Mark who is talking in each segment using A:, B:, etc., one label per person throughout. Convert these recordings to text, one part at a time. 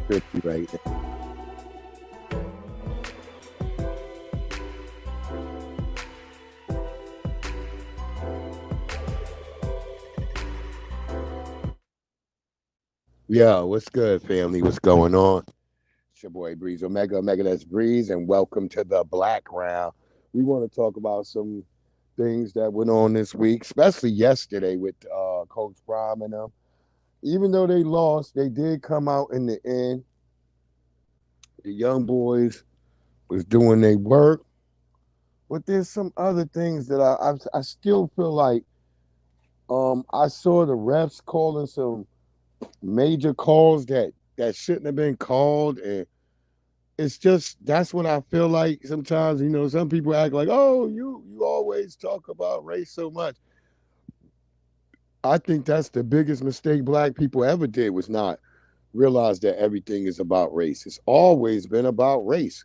A: trippy right now. Yo, what's good, family? What's going on? It's your boy Breeze Omega, Omega that's Breeze, and welcome to the BlackRound. We want to talk about some things that went on this week, especially yesterday with Coach Prime and them. Even though they lost, they did come out in the end. The young boys was doing their work, but there's some other things that I still feel like I saw the refs calling some major calls that shouldn't have been called, and it's just that's what I feel like sometimes. Some people act like, oh, you always talk about race so much. I think that's the biggest mistake black people ever did, was not realize that everything is about race. It's always been about race,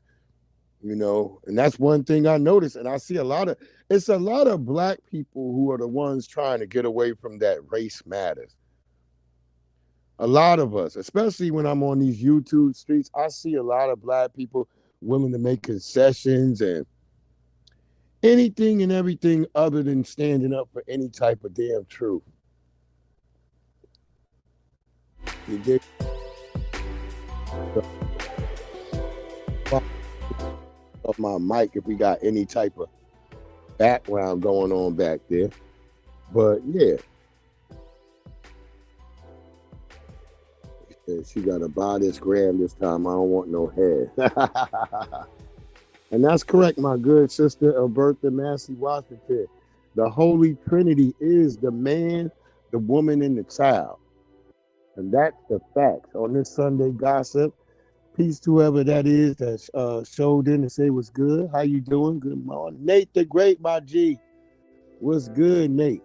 A: and that's one thing I noticed. And I see it's a lot of black people who are the ones trying to get away from that race matters. A lot of us, especially when I'm on these YouTube streets, I see a lot of black people willing to make concessions and anything and everything other than standing up for any type of damn truth. You get off my mic if we got any type of background going on back there. But yeah. She got to buy this gram this time. I don't want no head. And that's correct, my good sister Alberta Massey Washington. The Holy Trinity is the man, the woman, and the child. And that's the facts. On this Sunday gossip, peace to whoever that is that showed in to say what's good. How you doing? Good morning. Nate the Great, my G. What's good, Nate?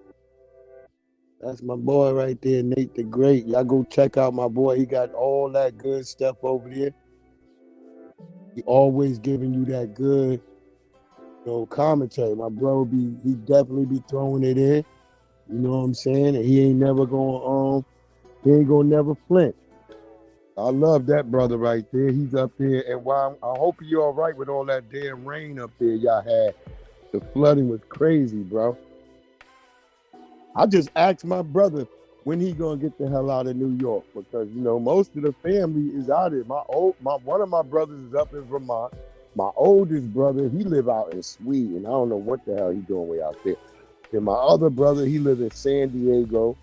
A: That's my boy right there, Nate the Great. Y'all go check out my boy. He got all that good stuff over there. He always giving you that good, commentary. My bro he definitely be throwing it in. You know what I'm saying? And he ain't never he ain't gonna never flinch. I love that brother right there. He's up there, and I hope you all right with all that damn rain up there y'all had. The flooding was crazy, bro. I just asked my brother when he gonna get the hell out of New York, because most of the family is out here. One of my brothers is up in Vermont. My oldest brother, he live out in Sweden. I don't know what the hell he doing way out there. Then my other brother, he live in San Diego.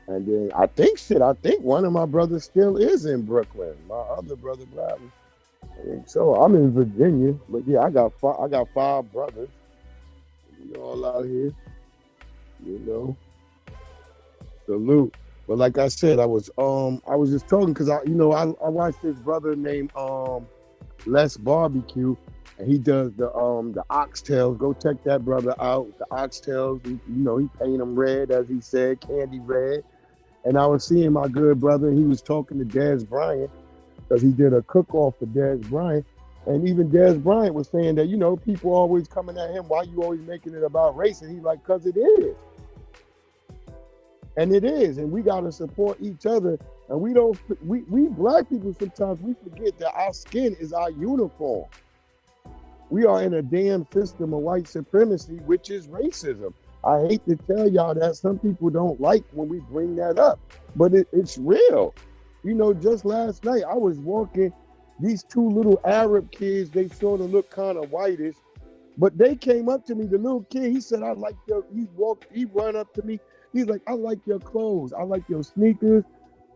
A: And then I think one of my brothers still is in Brooklyn. My other brother probably. So I'm in Virginia, but yeah, I got five brothers. All out here. Salute. But like I said, I was just talking because I watched this brother named Les Barbecue, and he does the oxtails. Go check that brother out. The oxtails, he paint them red, as he said, candy red. And I was seeing my good brother. He was talking to Dez Bryant because he did a cook-off for Dez Bryant. And even Dez Bryant was saying that, people always coming at him, why you always making it about race? And he's like, because it is. And it is. And we got to support each other. And we black people, sometimes we forget that our skin is our uniform. We are in a damn system of white supremacy, which is racism. I hate to tell y'all that. Some people don't like when we bring that up, but it's real. Just last night I was walking. These two little Arab kids, they sort of look kind of whitish, but they came up to me. The little kid, he said, he ran up to me. He's like, I like your clothes. I like your sneakers.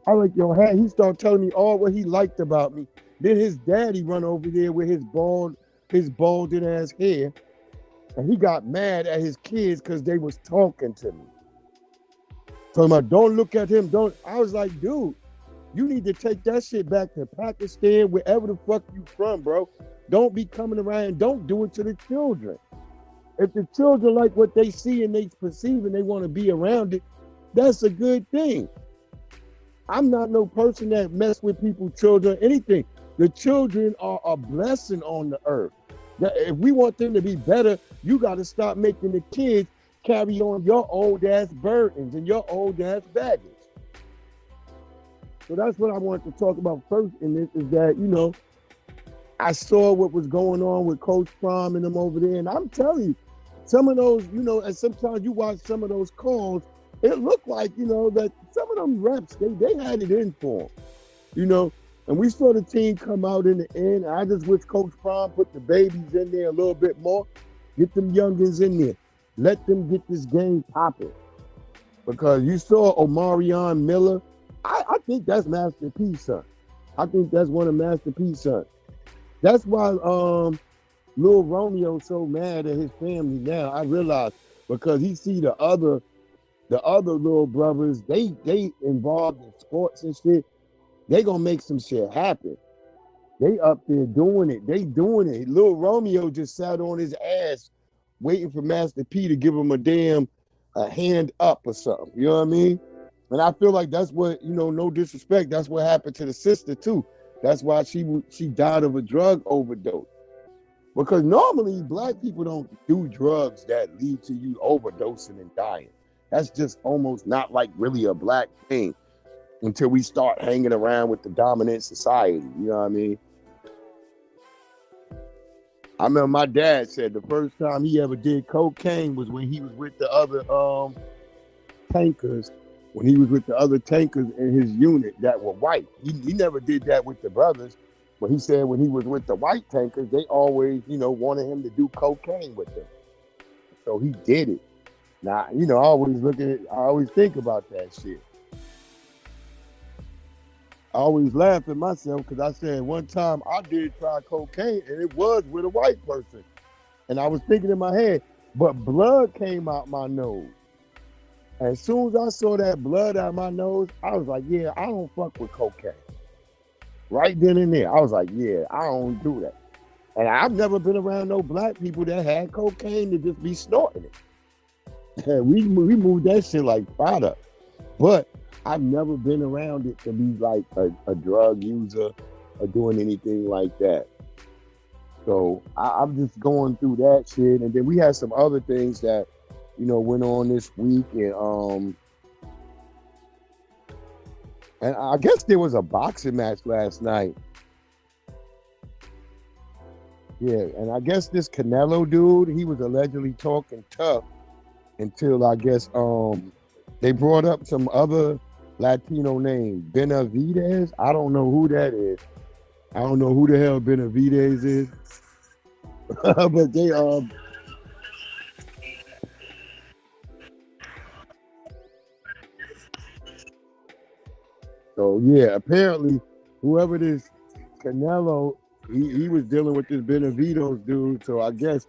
A: I like your hat. He started telling me all what he liked about me. Then his daddy run over there with his balding ass hair. And he got mad at his kids because they was talking to me. Talking about, don't look at him. I was like, dude, you need to take that shit back to Pakistan, wherever the fuck you from, bro. Don't be coming around and don't do it to the children. If the children like what they see and they perceive and they want to be around it, that's a good thing. I'm not no person that mess with people's children, anything. The children are a blessing on the earth. If we want them to be better, you got to stop making the kids carry on your old ass burdens and your old ass baggage. So that's what I wanted to talk about first in this is that, I saw what was going on with Coach Prime and them over there. And I'm telling you, some of those, and sometimes you watch some of those calls, it looked like, that some of them reps, they had it in for them, And we saw the team come out in the end. I just wish Coach Prime put the babies in there a little bit more. Get them youngins in there. Let them get this game popping. Because you saw Omarion Miller. I think that's Master P's son. I think that's one of Master P's sons. That's why Lil Romeo's so mad at his family now. I realize because he see the other little brothers, they involved in sports and shit. They gonna make some shit happen. They up there doing it. They doing it. Lil Romeo just sat on his ass waiting for Master P to give him a hand up or something. You know what I mean? And I feel like that's what, no disrespect, that's what happened to the sister too. That's why she died of a drug overdose. Because normally black people don't do drugs that lead to you overdosing and dying. That's just almost not like really a black thing until we start hanging around with the dominant society. You know what I mean? I remember my dad said the first time he ever did cocaine was when he was with the other tankers. When he was with the other tankers in his unit that were white. He never did that with the brothers. But he said when he was with the white tankers, they always, wanted him to do cocaine with them. So he did it. Now, I always think about that shit. I always laugh at myself because I said one time I did try cocaine and it was with a white person. And I was thinking in my head, but blood came out my nose. As soon as I saw that blood out of my nose, I was like, yeah, I don't fuck with cocaine. Right then and there, I was like, yeah, I don't do that. And I've never been around no black people that had cocaine to just be snorting it. And we moved that shit like fodder. But I've never been around it to be like a drug user or doing anything like that. So I'm just going through that shit. And then we had some other things that, went on this week, and I guess there was a boxing match last night. Yeah, and I guess this Canelo dude, he was allegedly talking tough until I guess they brought up some other Latino name, Benavidez. I don't know who that is. I don't know who the hell Benavidez is, but they So yeah, apparently whoever this Canelo, he was dealing with this Benavides dude. So I guess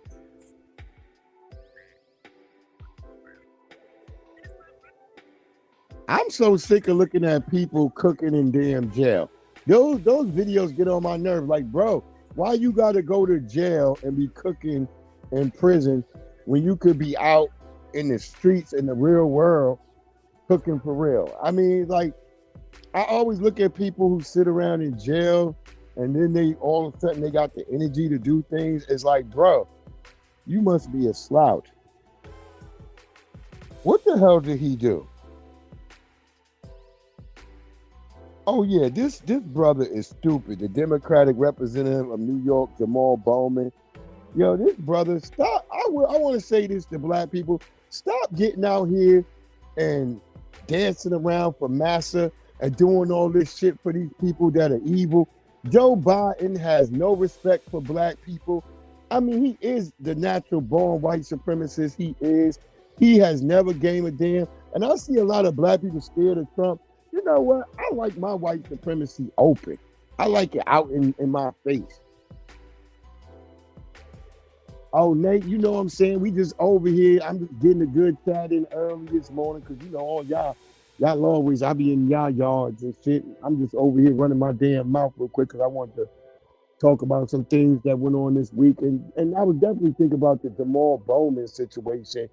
A: I'm so sick of looking at people cooking in damn jail. Those videos get on my nerves. Like, bro, why you gotta go to jail and be cooking in prison when you could be out in the streets in the real world cooking for real? I mean, like, I always look at people who sit around in jail and then they all of a sudden they got the energy to do things. It's like, bro, you must be a slouch. What the hell did he do? Oh yeah, this brother is stupid. The Democratic representative of New York, Jamal Bowman. Yo, this brother, stop. I want to say this to black people. Stop getting out here and dancing around for massa and doing all this shit for these people that are evil. Joe Biden has no respect for black people. I mean, he is the natural born white supremacist. He is. He has never gave a damn. And I see a lot of black people scared of Trump. You know what? I like my white supremacy open. I like it out in my face. Oh, Nate, you know what I'm saying? We just over here. I'm just getting a good chat in early this morning because, all y'all always, I be in y'all yards and shit. I'm just over here running my damn mouth real quick because I want to talk about some things that went on this week. And I was definitely thinking about the Jamal Bowman situation.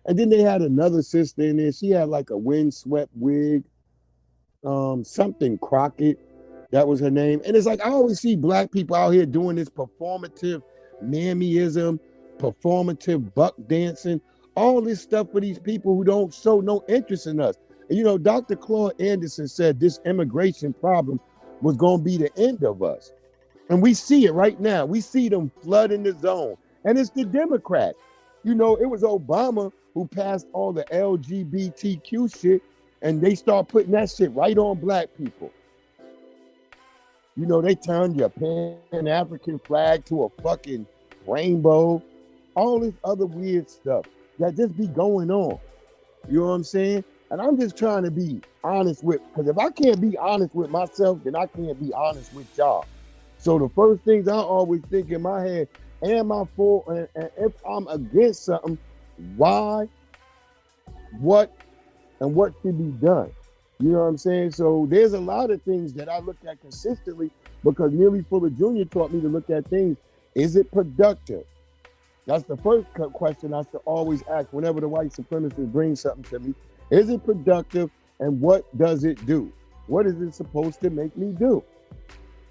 A: And then they had another sister in there. She had like a windswept wig, something Crockett. That was her name. And it's like, I always see black people out here doing this performative mammyism, performative buck dancing, all this stuff for these people who don't show no interest in us. And Dr. Claude Anderson said this immigration problem was going to be the end of us. And we see it right now. We see them flooding the zone. And it's the Democrats. It was Obama who passed all the LGBTQ shit, and they start putting that shit right on black people. They turned your Pan-African flag to a fucking rainbow. All this other weird stuff that just be going on. You know what I'm saying? And I'm just trying to be honest because if I can't be honest with myself, then I can't be honest with y'all. So the first things I always think in my head, am I for, and if I'm against something, why, what, and what should be done? You know what I'm saying? So there's a lot of things that I look at consistently because Nearly Fuller Jr. taught me to look at things. Is it productive? That's the first question I should always ask whenever the white supremacists bring something to me. Is it productive, and what does it do? What is it supposed to make me do?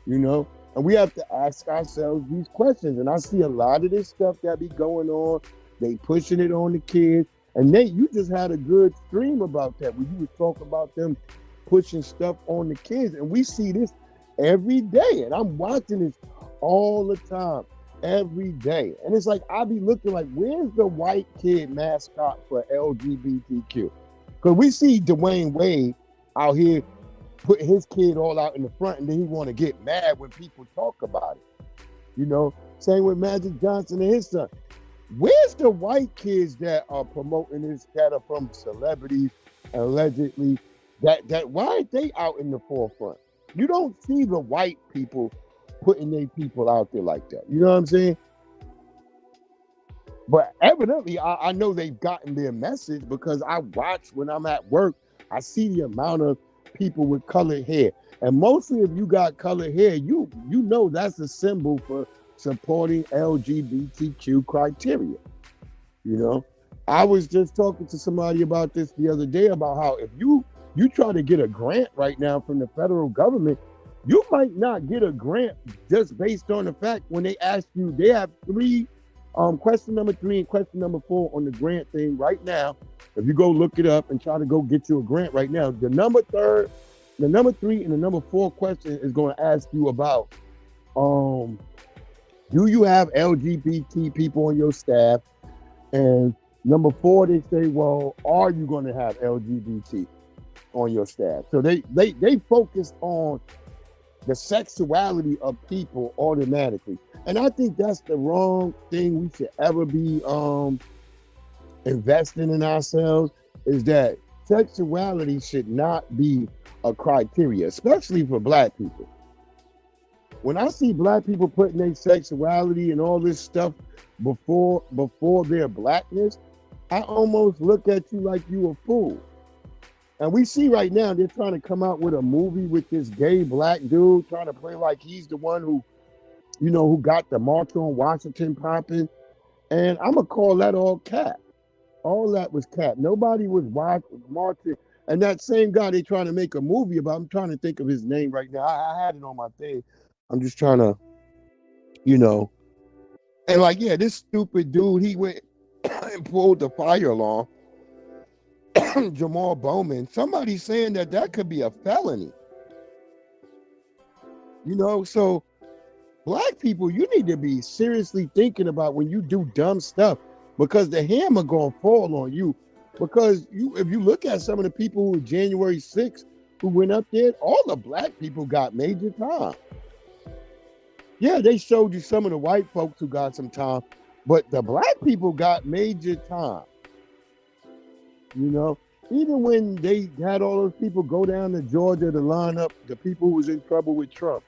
A: And we have to ask ourselves these questions. And I see a lot of this stuff that be going on. They pushing it on the kids. And Nate, you just had a good stream about that when you was talking about them pushing stuff on the kids. And we see this every day. And I'm watching this all the time. Every day. And it's like, I be looking like, where's the white kid mascot for LGBTQ? Because we see Dwayne Wade out here putting his kid all out in the front, and then he want to get mad when people talk about it. Same with Magic Johnson and his son. Where's the white kids that are promoting this, that are from celebrities, allegedly, that why aren't they out in the forefront? You don't see the white people putting their people out there like that. You know what I'm saying? But evidently, I know they've gotten their message because I watch when I'm at work, I see the amount of people with colored hair. And mostly if you got colored hair, you know that's a symbol for supporting LGBTQ criteria. I was just talking to somebody about this the other day about how if you try to get a grant right now from the federal government, you might not get a grant just based on the fact when they ask you, they have three, question number 3 and question number 4 on the grant thing right now. If you go look it up and try to go get you a grant right now, the number 3 and the number 4 question is going to ask you about, do you have LGBT people on your staff? And number 4, they say, well, are you going to have LGBT on your staff? So they focus on the sexuality of people automatically. And I think that's the wrong thing we should ever be investing in ourselves, is that sexuality should not be a criteria, especially for black people. When I see black people putting their sexuality and all this stuff before their blackness, I almost look at you like you a fool. And we see right now they're trying to come out with a movie with this gay black dude trying to play like he's the one who got the March on Washington popping. And I'm going to call that all cap. All that was cap. Nobody was marching. And that same guy they trying to make a movie about, I'm trying to think of his name right now. I had it on my thing. I'm just trying to, and like, yeah, this stupid dude, he went and pulled the fire alarm. Jamal Bowman, somebody's saying that could be a felony. So black people, you need to be seriously thinking about when you do dumb stuff, because the hammer gonna fall on you. Because if you look at some of the people who were January 6th who went up there, all the black people got major time. Yeah, they showed you some of the white folks who got some time, but the black people got major time. Even when they had all those people go down to Georgia to line up the people who was in trouble with Trump,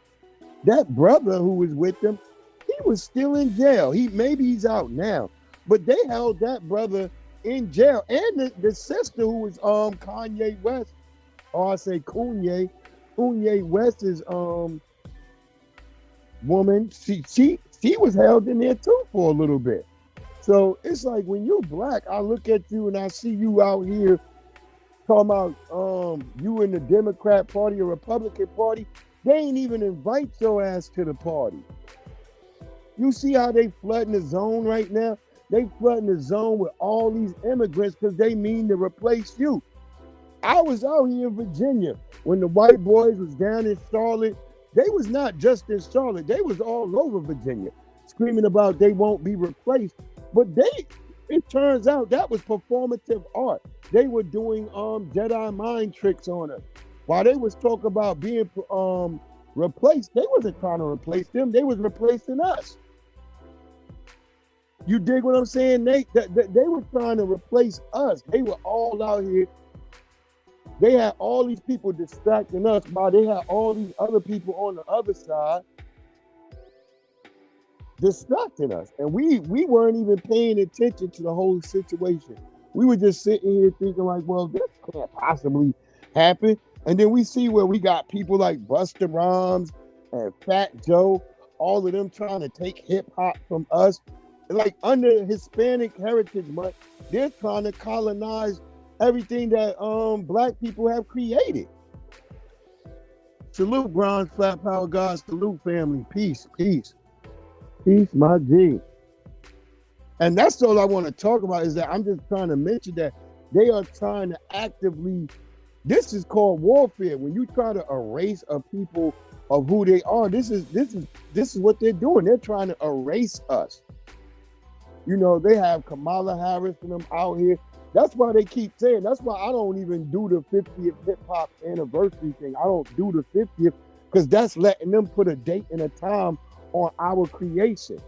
A: that brother who was with them, he was still in jail. Maybe he's out now, but they held that brother in jail. And the sister who was Kanye West, or I say Kanye West's woman, she was held in there too for a little bit. So it's like when you're black, I look at you and I see you out here talking about you in the Democrat Party or Republican Party. They ain't even invite your ass to the party. You see how they flooding the zone right now? They flooding the zone with all these immigrants because they mean to replace you. I was out here in Virginia when the white boys was down in Charlotte. They was not just in Charlotte. They was all over Virginia screaming about they won't be replaced. But it turns out that was performative art. They were doing Jedi mind tricks on us. While they was talking about being replaced, they wasn't trying to replace them. They was replacing us. You dig what I'm saying, Nate? They were trying to replace us. They were all out here. They had all these people distracting us while they had all these other people on the other side distracting us. And we weren't even paying attention to the whole situation. We were just sitting here thinking like, well, this can't possibly happen. And then we see where we got people like Busta Rhymes and Fat Joe, all of them trying to take hip hop from us. Like under Hispanic Heritage Month, they're trying to colonize everything that black people have created. Salute, Bronze Flat Power God. Salute, family. Peace, peace. Peace, my G. And that's all I want to talk about is that I'm just trying to mention that they are trying to actively, this is called warfare. When you try to erase a people of who they are, this is what they're doing. They're trying to erase us. You know, they have Kamala Harris and them out here. That's why they keep saying, that's why I don't even do the 50th hip hop anniversary thing. I don't do the 50th because that's letting them put a date and a time on our creation.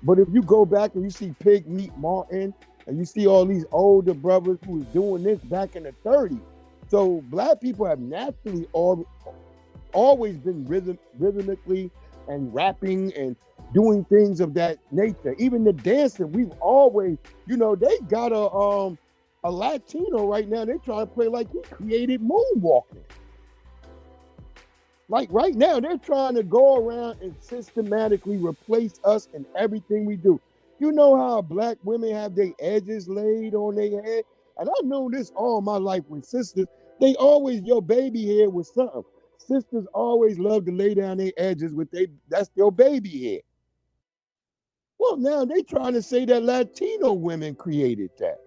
A: But if you go back and you see Pig Meat Martin and you see all these older brothers who was doing this back in the 30s. So black people have naturally always been rhythmically and rapping and doing things of that nature. Even the dancing, we've always, you know, they got a Latino right now. They're trying to play like he created moonwalking. Like right now, they're trying to go around and systematically replace us in everything we do. You know how black women have their edges laid on their head? And I've known this all my life with sisters. They always, your baby hair was something. Sisters always love to lay down their edges with that's your baby hair. Well, now they trying to say that Latino women created that.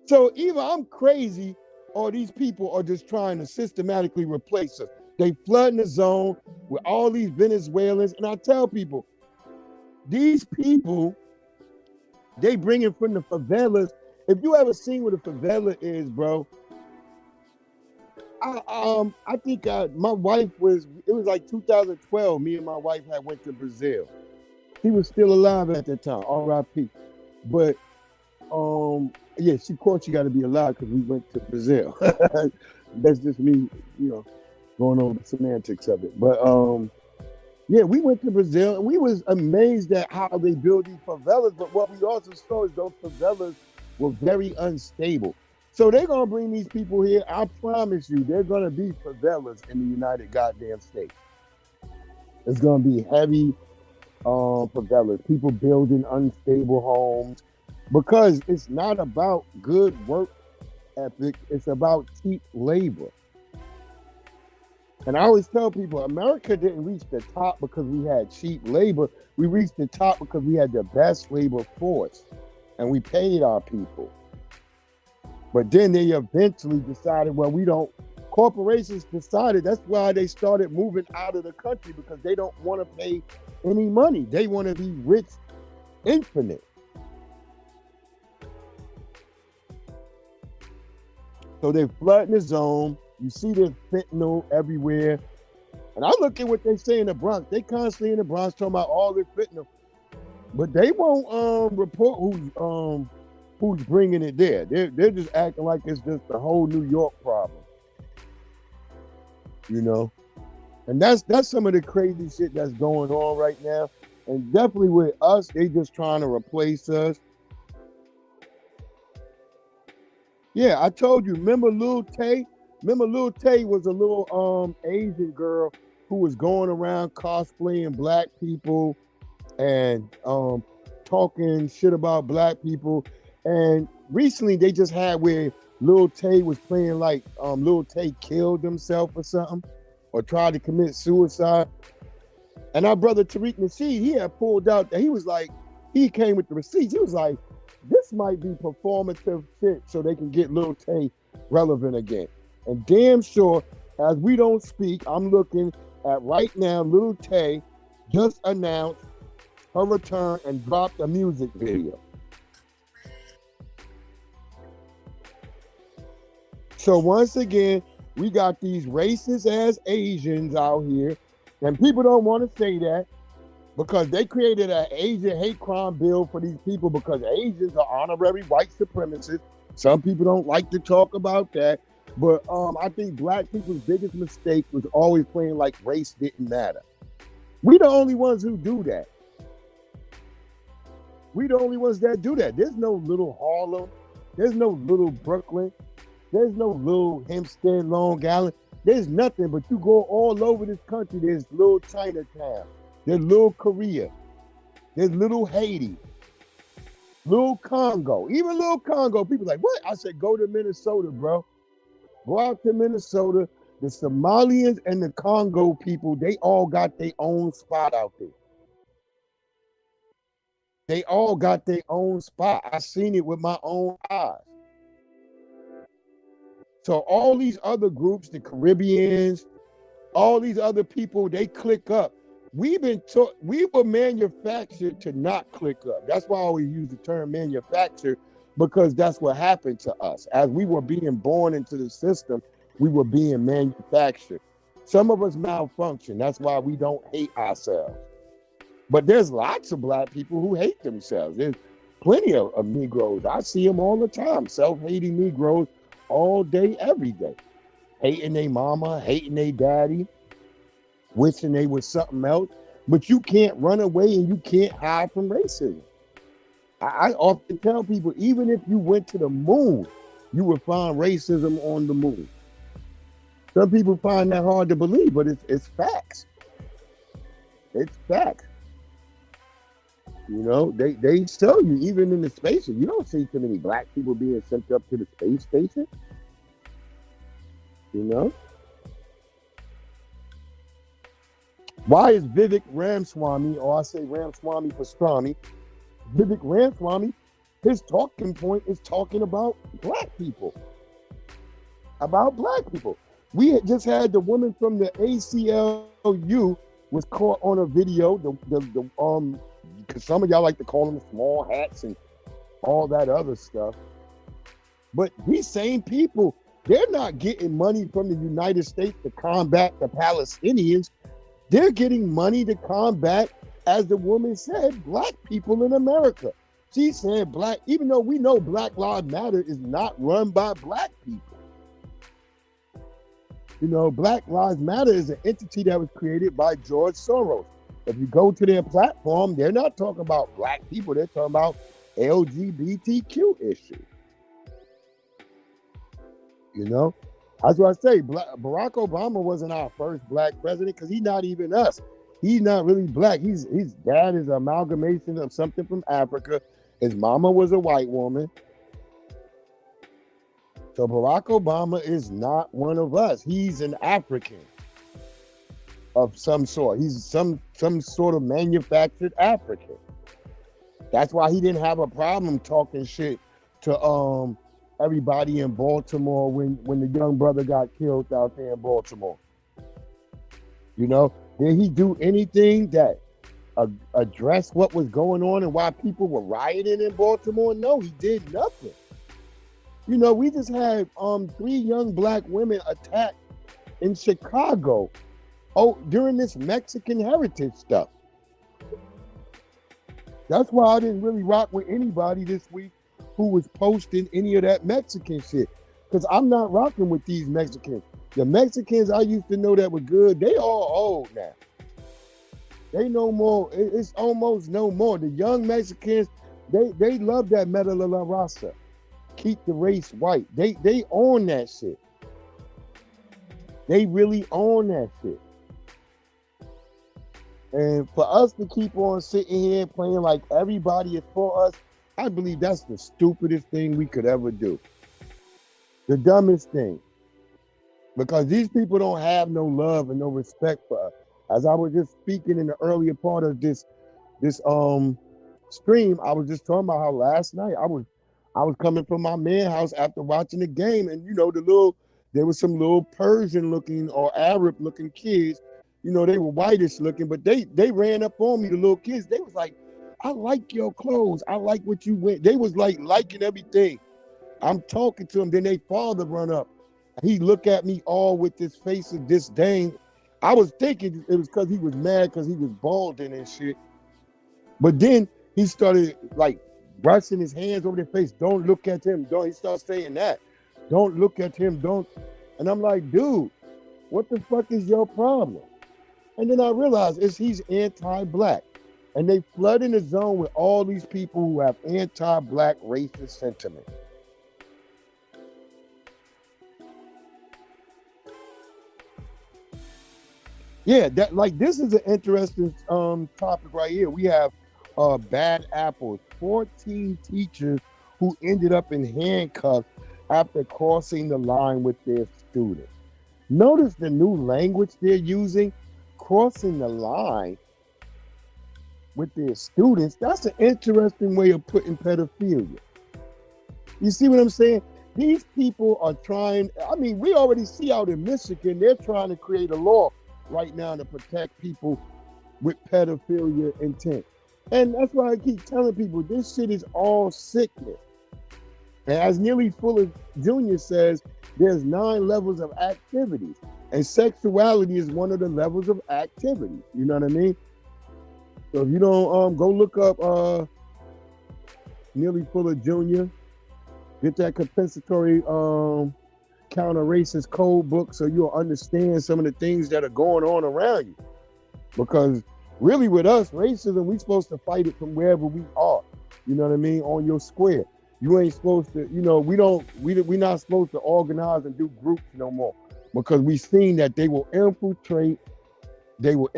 A: So either I'm crazy or these people are just trying to systematically replace us. They flooding the zone with all these Venezuelans. And I tell people, these people, they bring in from the favelas. If you ever seen what a favela is, bro, I think my wife it was like 2012, me and my wife had went to Brazil. He was still alive at that time, R.I.P. But yeah, of course she got to be alive because we went to Brazil. That's just me, you know, going over the semantics of it. But yeah, we went to Brazil and we was amazed at how they build these favelas. But what we also saw is those favelas were very unstable. So they're gonna bring these people here. I promise you, they're gonna be favelas in the United goddamn States. It's gonna be heavy favelas, people building unstable homes, because it's not about good work ethic, it's about cheap labor. And I always tell people, America didn't reach the top because we had cheap labor. We reached the top because we had the best labor force and we paid our people. But then they eventually decided, well, corporations decided, that's why they started moving out of the country, because they don't want to pay any money. They want to be rich infinite. So they're flooding the zone. You see there's fentanyl everywhere. And I look at what they say in the Bronx. They constantly in the Bronx talking about all this fentanyl. But they won't report who's bringing it there. They're just acting like it's just the whole New York problem. You know? And that's some of the crazy shit that's going on right now. And definitely with us, they just trying to replace us. Yeah, I told you, remember Lil Tay? Remember Lil Tay was a little Asian girl who was going around cosplaying black people and talking shit about black people. And recently they just had where Lil Tay was playing like Lil Tay killed himself or something, or tried to commit suicide. And our brother Tariq Nasheed, he had pulled out that he came with the receipts. He was like, this might be performative shit so they can get Lil Tay relevant again. And damn sure, as we don't speak, I'm looking at right now, Lil Tay just announced her return and dropped a music video. So once again, we got these racist ass Asians out here, and people don't want to say that because they created an Asian hate crime bill for these people because Asians are honorary white supremacists. Some people don't like to talk about that, but I think black people's biggest mistake was always playing like race didn't matter. We the only ones who do that. We the only ones that do that. There's no little Harlem. There's no little Brooklyn. There's no little Hempstead, Long Island. There's nothing, but you go all over this country. There's little Chinatown. There's little Korea. There's little Haiti. Little Congo. Even little Congo. People like, what? I said, go to Minnesota, bro. Go out to Minnesota. The Somalians and the Congo people, they all got their own spot out there. They all got their own spot. I seen it with my own eyes. So all these other groups, the Caribbeans, all these other people, they click up. We were manufactured to not click up. That's why I always use the term manufactured, because that's what happened to us. As we were being born into the system, we were being manufactured. Some of us malfunction. That's why we don't hate ourselves. But there's lots of black people who hate themselves. There's plenty of Negroes. I see them all the time, self-hating Negroes all day, every day. Hating their mama, hating their daddy, wishing they was something else. But you can't run away and you can't hide from racism. I often tell people, even if you went to the moon, you would find racism on the moon. Some people find that hard to believe, but it's facts. It's facts. You know, they tell you, even in the space, you don't see too many black people being sent up to the space station. You know? Why is Vivek Ramaswamy, or I say Ramaswamy Pastrami, Vivek Ramaswamy, his talking point is talking about black people. About black people. We had just had the woman from the ACLU was caught on a video, because some of y'all like to call them small hats and all that other stuff. But these same people, they're not getting money from the United States to combat the Palestinians. They're getting money to combat, as the woman said, black people in America. She said black, even though we know Black Lives Matter is not run by black people. You know, Black Lives Matter is an entity that was created by George Soros. If you go to their platform, they're not talking about black people. They're talking about LGBTQ issues. You know, that's what I say. Barack Obama wasn't our first black president because he's not even us. He's not really black. His dad is an amalgamation of something from Africa. His mama was a white woman. So Barack Obama is not one of us. He's an African of some sort. He's some sort of manufactured African. That's why he didn't have a problem talking shit to everybody in Baltimore when the young brother got killed out there in Baltimore. You know, did he do anything that addressed what was going on and why people were rioting in Baltimore? No, he did nothing. You know, we just had 3 young black women attacked in Chicago during this Mexican heritage stuff. That's why I didn't really rock with anybody this week who was posting any of that Mexican shit. Because I'm not rocking with these Mexicans. The Mexicans I used to know that were good, they all old now. They no more, it's almost no more. The young Mexicans, they love that Meta La Raza. Keep the race white. They own that shit. They really own that shit. And for us to keep on sitting here playing like everybody is for us, I believe that's the stupidest thing we could ever do. The dumbest thing. Because these people don't have no love and no respect for us. As I was just speaking in the earlier part of this stream, I was just talking about how last night I I was coming from my man house after watching the game, and there was some little Persian looking or Arab looking kids. They were whitish looking, but they ran up on me, the little kids. They was like, I like your clothes. I like what you wear. They was like liking everything. I'm talking to him. Then they father run up. He look at me all with this face of disdain. I was thinking it was because he was mad because he was balding and shit. But then he started like brushing his hands over their face. Don't look at him. Don't. He starts saying that. Don't look at him. Don't. And I'm like, dude, what the fuck is your problem? And then I realized he's anti-black. And they flood in the zone with all these people who have anti-black racist sentiment. Yeah, this is an interesting topic right here. We have bad apples, 14 teachers who ended up in handcuffs after crossing the line with their students. Notice the new language they're using, crossing the line with their students. That's an interesting way of putting pedophilia. You see what I'm saying? These people are trying, we already see out in Michigan, they're trying to create a law right now to protect people with pedophilia intent. And that's why I keep telling people this shit is all sickness. And as Neely Fuller Jr. says, there's 9 levels of activities. And sexuality is one of the levels of activities. You know what I mean? So if you don't go look up Neely Fuller Jr., get that compensatory counter-racist code book so you'll understand some of the things that are going on around you. Because really with us, racism, we're supposed to fight it from wherever we are. You know what I mean? On your square. You ain't supposed to, we're not supposed to organize and do groups no more. Because we've seen that they will infiltrate, they will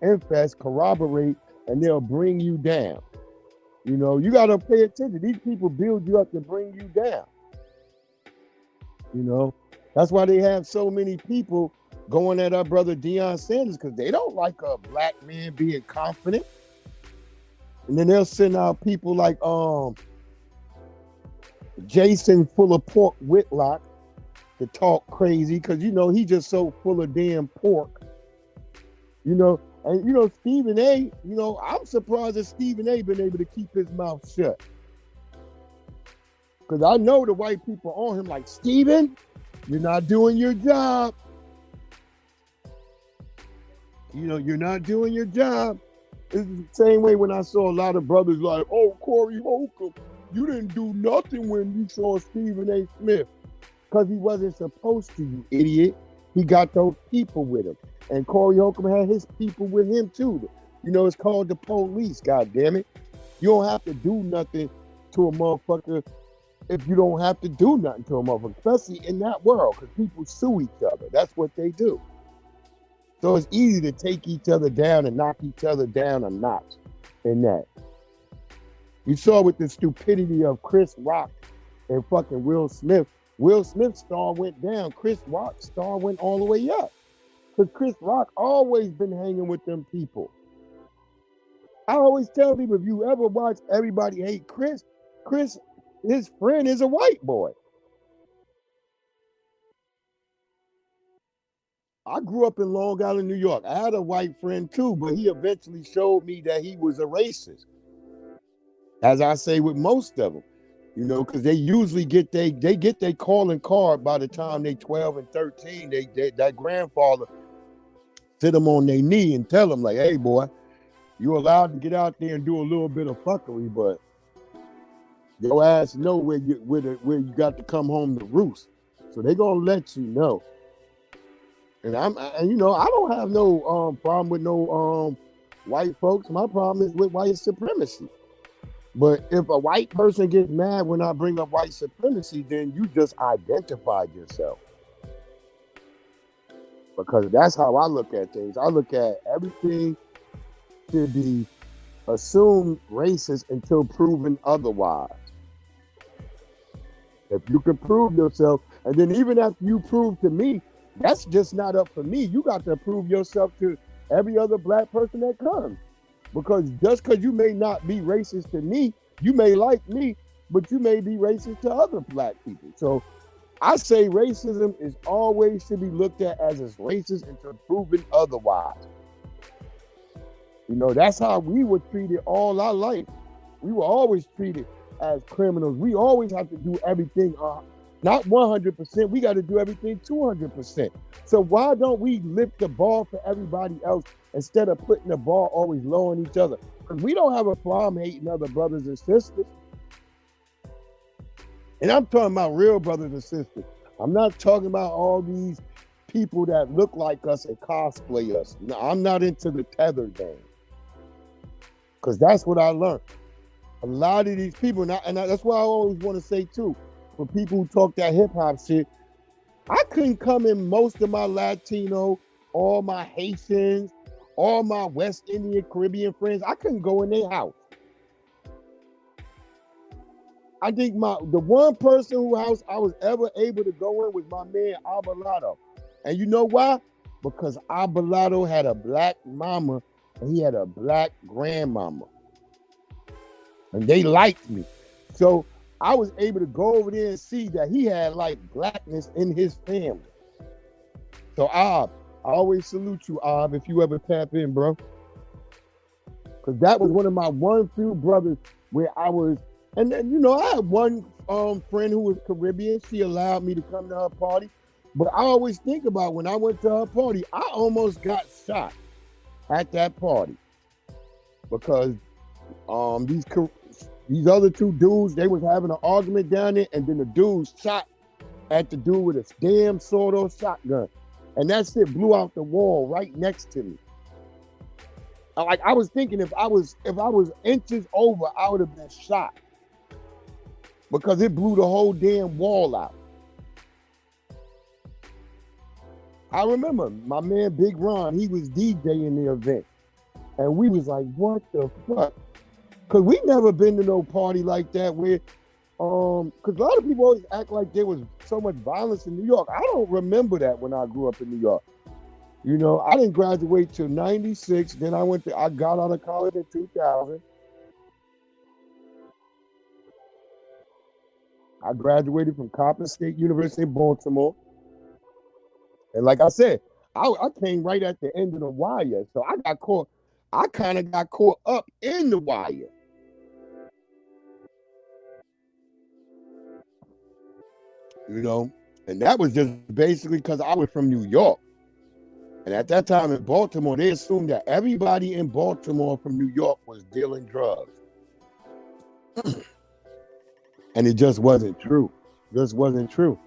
A: infest, corroborate, and they'll bring you down. You got to pay attention. These people build you up to bring you down. That's why they have so many people going at our brother Deion Sanders, because they don't like a black man being confident. And then they'll send out people like Jason full of pork Whitlock to talk crazy because he just so full of damn pork. And Stephen A, I'm surprised that Stephen A been able to keep his mouth shut. Because I know the white people on him like, Stephen, you're not doing your job. You're not doing your job. It's the same way when I saw a lot of brothers like, oh, Corey Holcomb, you didn't do nothing when you saw Stephen A. Smith. Because he wasn't supposed to, you idiot. He got those people with him. And Corey Holcomb had his people with him too. It's called the police, goddammit. You don't have to do nothing to a motherfucker if you don't have to do nothing to a motherfucker, especially in that world, because people sue each other. That's what they do. So it's easy to take each other down and knock each other down a notch in that. You saw with the stupidity of Chris Rock and fucking Will Smith. Will Smith's star went down. Chris Rock's star went all the way up. Because Chris Rock always been hanging with them people. I always tell people, if you ever watch Everybody Hate Chris, his friend is a white boy. I grew up in Long Island, New York. I had a white friend too, but he eventually showed me that he was a racist. As I say with most of them, because they usually get their calling card by the time they 12 and 13. That grandfather sit them on their knee and tell them like, hey boy, you're allowed to get out there and do a little bit of fuckery, but your ass know where you got to come home to roost. So they gonna let you know. And I don't have no problem with no white folks. My problem is with white supremacy. But if a white person gets mad when I bring up white supremacy, then you just identified yourself. Because that's how I look at things. I look at everything to be assumed racist until proven otherwise. If you can prove yourself, and then even after you prove to me, that's just not up for me. You got to prove yourself to every other black person that comes. Because just because you may not be racist to me, you may like me, but you may be racist to other black people. So I say racism is always should be looked at as racist until proven otherwise. You know, that's how we were treated all our life. We were always treated as criminals. We always have to do everything, not 100%. We got to do everything 200%. So why don't we lift the bar for everybody else instead of putting the bar always low on each other? Because we don't have a problem hating other brothers and sisters. And I'm talking about real brothers and sisters. I'm not talking about all these people that look like us and cosplay us. No, I'm not into the tether game. Because that's what I learned. A lot of these people, and that's why I always want to say too, for people who talk that hip hop shit, I couldn't come in most of my Latino, all my Haitians, all my West Indian, Caribbean friends. I couldn't go in their house. I think the one person whose house I was ever able to go in was my man Abelardo. And you know why? Because Abelardo had a black mama and he had a black grandmama. And they liked me. So I was able to go over there and see that he had like blackness in his family. So Ab, I always salute you, Ab, if you ever tap in, bro. Because that was one of my few brothers where I was. And then, you know, I had one friend who was Caribbean. She allowed me to come to her party. But I always think about when I went to her party, I almost got shot at that party. Because these other two dudes, they was having an argument down there, and then the dude shot at the dude with a damn sawed-off shotgun. And that shit blew out the wall right next to me. I was thinking if I was inches over, I would have been shot. Because it blew the whole damn wall out. I remember my man Big Ron, he was DJing the event. And we was like, what the fuck? Because we never been to no party like that where, because a lot of people always act like there was so much violence in New York. I don't remember that when I grew up in New York. You know, I didn't graduate till 96. Then I got out of college in 2000. I graduated from Coppin State University in Baltimore. And like I said, I came right at the end of the wire. So I kind of got caught up in the wire. You know, and that was just basically because I was from New York. And at that time in Baltimore, they assumed that everybody in Baltimore from New York was dealing drugs. And it just wasn't true. Just wasn't true.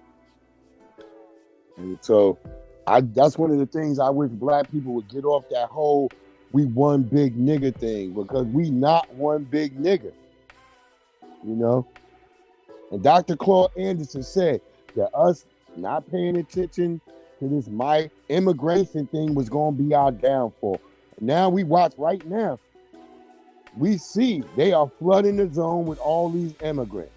A: And so that's one of the things I wish black people would get off that whole we one big nigga thing, because we not one big nigga. You know? And Dr. Claude Anderson said that us not paying attention to this my immigration thing was going to be our downfall. And now we watch right now. We see they are flooding the zone with all these immigrants.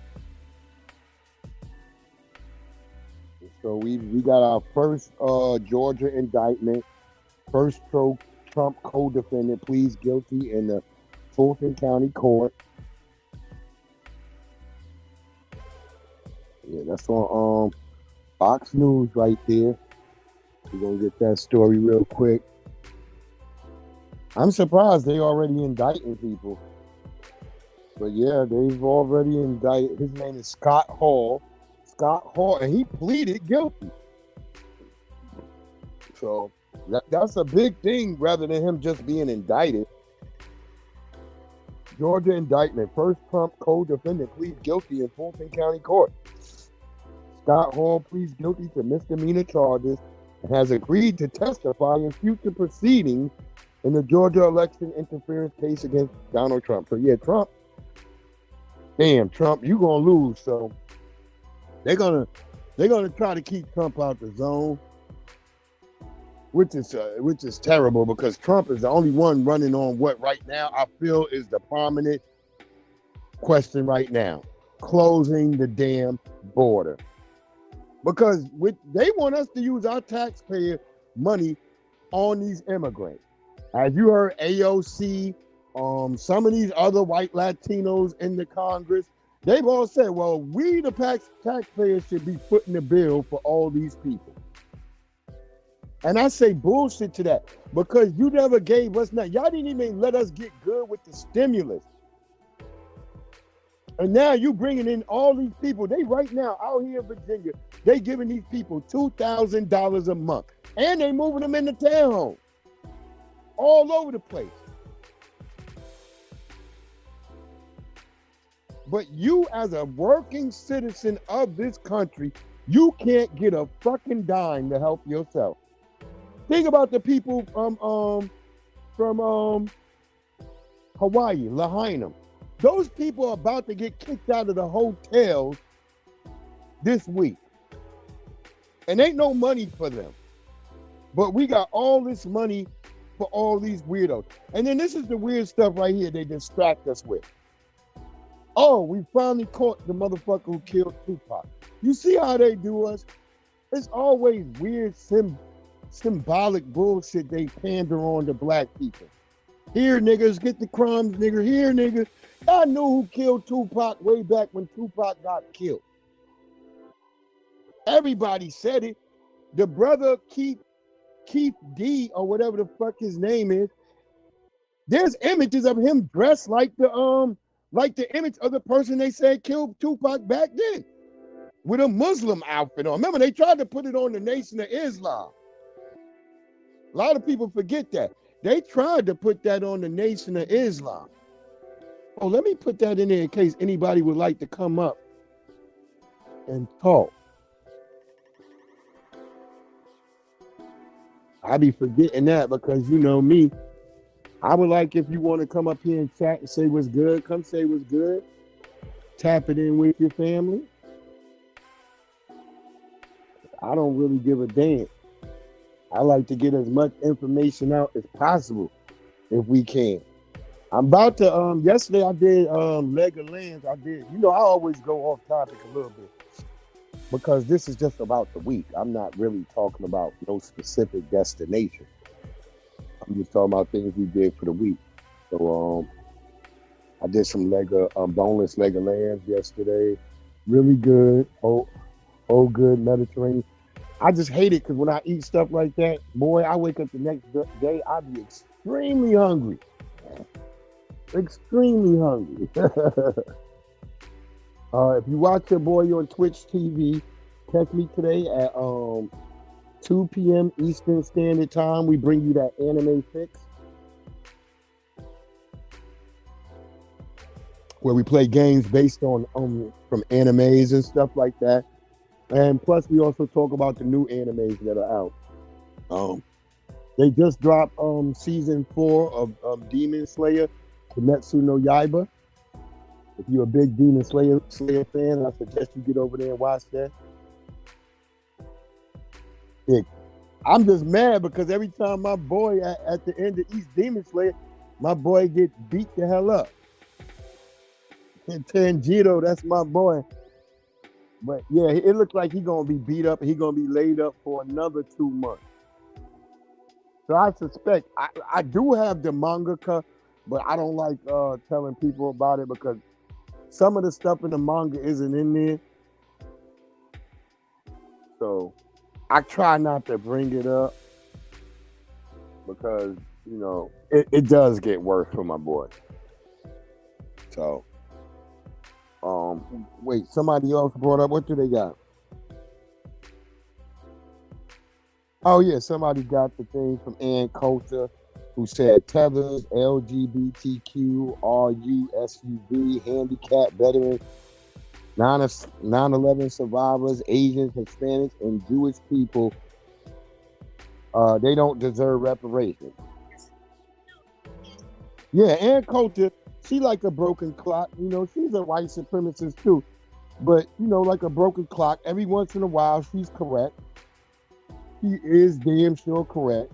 A: So we got our first Georgia indictment, first Trump co-defendant pleads guilty in the Fulton County Court. Yeah, that's on Fox News right there. We're going to get that story real quick. I'm surprised they already indicting people. But yeah, they've already indicted. His name is Scott Hall, and he pleaded guilty. So that's a big thing rather than him just being indicted. Georgia indictment. First Trump co-defendant pleads guilty in Fulton County Court. Scott Hall pleads guilty to misdemeanor charges and has agreed to testify in future proceedings in the Georgia election interference case against Donald Trump. So yeah, Trump, you gonna lose. So they're gonna try to keep Trump out the zone, which is terrible, because Trump is the only one running on what right now I feel is the prominent question right now: closing the damn border. Because they want us to use our taxpayer money on these immigrants. As you heard, AOC, some of these other white Latinos in the Congress, They've all said, well, we the taxpayers should be footing the bill for all these people. And I say bullshit to that because you never gave us nothing. Y'all didn't even let us get good with the stimulus. And now you bringing in all these people. They right now out here in Virginia, they giving these people $2,000 a month. And they moving them into townhomes all over the place. But you as a working citizen of this country, you can't get a fucking dime to help yourself. Think about the people from Hawaii, Lahaina. Those people are about to get kicked out of the hotels this week. And ain't no money for them. But we got all this money for all these weirdos. And then this is the weird stuff right here they distract us with. Oh, we finally caught the motherfucker who killed Tupac. You see how they do us? It's always weird symbolic bullshit they pander on to black people. Here, niggas, get the crumbs, nigga. Here, nigga. I knew who killed Tupac way back when Tupac got killed. Everybody said it. The brother Keith D or whatever the fuck his name is. There's images of him dressed like the image of the person they said killed Tupac back then, with a Muslim outfit on. Remember, they tried to put it on the Nation of Islam. A lot of people forget that. They tried to put that on the Nation of Islam. Oh, let me put that in there in case anybody would like to come up and talk. I be forgetting that because you know me. I would like if you want to come up here and chat and say what's good, come say what's good. Tap it in with your family. I don't really give a damn. I like to get as much information out as possible if we can. I'm about to, yesterday I did Leg of Lands. I always go off topic a little bit because this is just about the week. I'm not really talking about no specific destination. I'm just talking about things we did for the week. So I did some boneless leg of lambs yesterday. Really good. Oh, good Mediterranean. I just hate it because when I eat stuff like that, boy, I wake up the next day, I be extremely hungry. Extremely hungry. If you watch your boy on Twitch TV, catch me today at 2 p.m. Eastern Standard Time. We bring you that anime fix, where we play games based on from animes and stuff like that. And plus, we also talk about the new animes that are out. They just dropped season 4 of Demon Slayer, Kimetsu no Yaiba. If you're a big Demon Slayer fan, I suggest you get over there and watch that. I'm just mad because every time my boy at the end of each Demon Slayer, my boy get beat the hell up. And Tanjiro, that's my boy. But yeah, it looks like he's gonna be beat up. He's gonna be laid up for another 2 months. So I suspect I do have the mangaka, but I don't like telling people about it because some of the stuff in the manga isn't in there. So I try not to bring it up because, it does get worse for my boy. So, wait, somebody else brought up, what do they got? Oh, yeah, somebody got the thing from Ann Coulter who said tethers, LGBTQ, RU, SUV, handicapped veterans, 9/11 survivors, Asians, Hispanics, and Jewish people, they don't deserve reparations. Yeah, Ann Coulter, she like a broken clock. She's a white supremacist too. But, like a broken clock, every once in a while, she's correct. She is damn sure correct.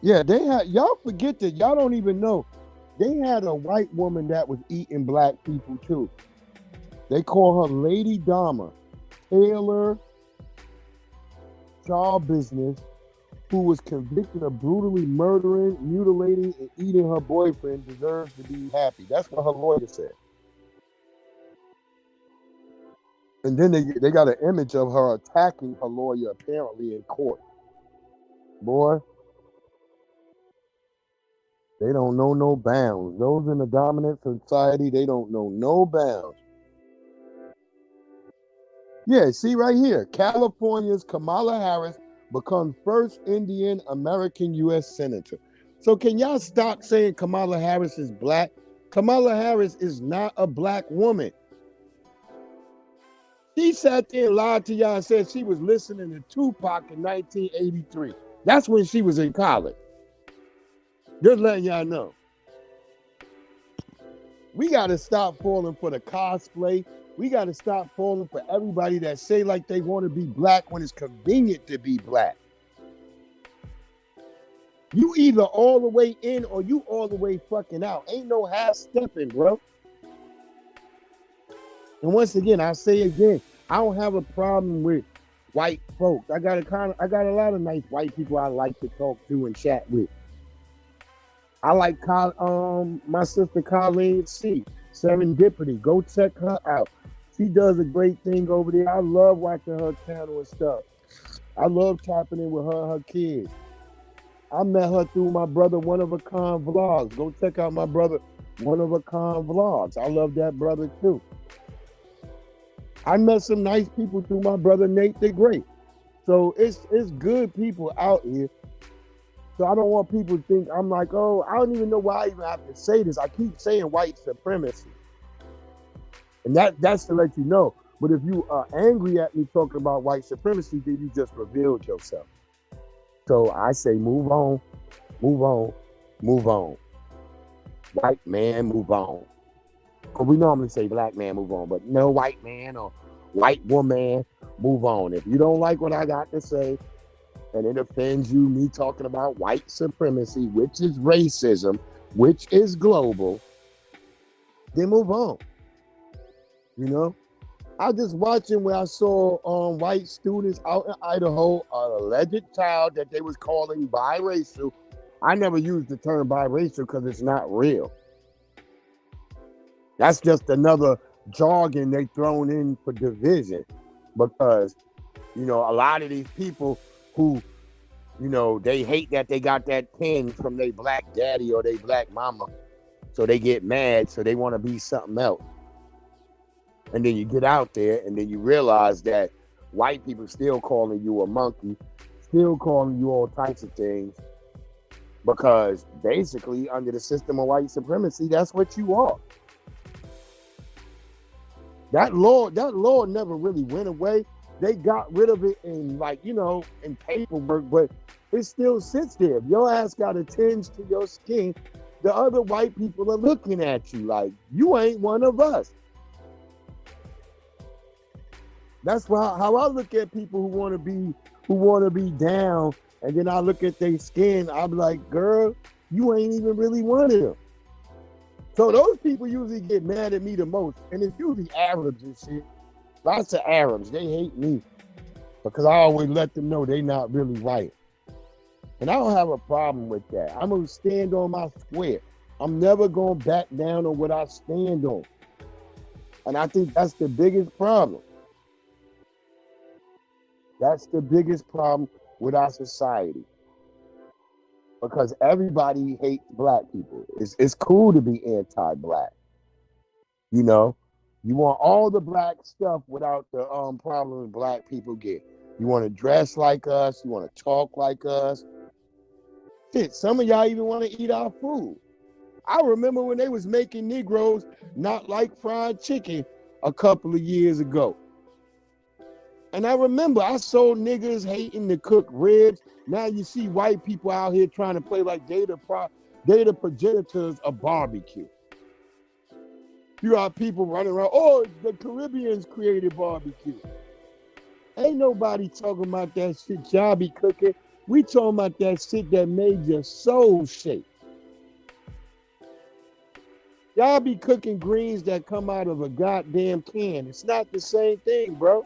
A: Yeah, y'all forget that. Y'all don't even know. They had a white woman that was eating black people too. They call her Lady Dama. Taylor Shaw Business who was convicted of brutally murdering, mutilating, and eating her boyfriend deserves to be happy. That's what her lawyer said. And then they got an image of her attacking her lawyer apparently in court. Boy, they don't know no bounds. Those in the dominant society, they don't know no bounds. Yeah, see right here. California's Kamala Harris becomes first Indian American U.S. Senator. So can y'all stop saying Kamala Harris is black? Kamala Harris is not a black woman. She sat there and lied to y'all and said she was listening to Tupac in 1983. That's when she was in college. Just letting y'all know. We got to stop falling for the cosplay. We got to stop falling for everybody that say like they want to be black when it's convenient to be black. You either all the way in or you all the way fucking out. Ain't no half stepping, bro. And once again, I say again, I don't have a problem with white folks. I got a lot of nice white people I like to talk to and chat with. I like my sister Colleen C. Serendipity. Go check her out. She does a great thing over there. I love watching her channel and stuff. I love tapping in with her and her kids. I met her through my brother One of a Kind Vlogs. Go check out my brother One of a Kind Vlogs. I love that brother too. I met some nice people through my brother Nate the Great. So it's good people out here. So I don't want people to think I'm like, oh, I don't even know why I even have to say this. I keep saying white supremacy. And that's to let you know. But if you are angry at me talking about white supremacy, then you just revealed yourself. So I say move on, move on, move on. White man, move on. Because we normally say black man, move on. But no, white man or white woman, move on. If you don't like what I got to say, and it offends you, me talking about white supremacy, which is racism, which is global, then move on. You know? I just watching where I saw white students out in Idaho, an alleged child that they was calling biracial. I never used the term biracial because it's not real. That's just another jargon they thrown in for division because, you know, a lot of these people who, you know, they hate that they got that pin from their black daddy or their black mama. So they get mad. So they want to be something else. And then you get out there and then you realize that white people still calling you a monkey, still calling you all types of things because basically under the system of white supremacy, that's what you are. That law never really went away. They got rid of it in in paperwork, but it still sits there. If your ass got a tinge to your skin, the other white people are looking at you like you ain't one of us. That's how I look at people who want to be down, and then I look at their skin. I'm like, girl, you ain't even really one of them. So those people usually get mad at me the most, and it's usually Arabs and shit. Lots of Arabs, they hate me because I always let them know they not really right. And I don't have a problem with that. I'm gonna stand on my square. I'm never gonna back down on what I stand on. And I think that's the biggest problem. That's the biggest problem with our society. Because everybody hates black people. It's cool to be anti-black. You know, you want all the black stuff without the problems black people get. You want to dress like us. You want to talk like us. Shit, some of y'all even want to eat our food. I remember when they was making Negroes not like fried chicken a couple of years ago. And I remember I saw niggas hating to cook ribs. Now you see white people out here trying to play like they the progenitors of barbecue. You got people running around, oh, the Caribbeans created barbecue. Ain't nobody talking about that shit y'all be cooking. We talking about that shit that made your soul shake. Y'all be cooking greens that come out of a goddamn can. It's not the same thing, bro.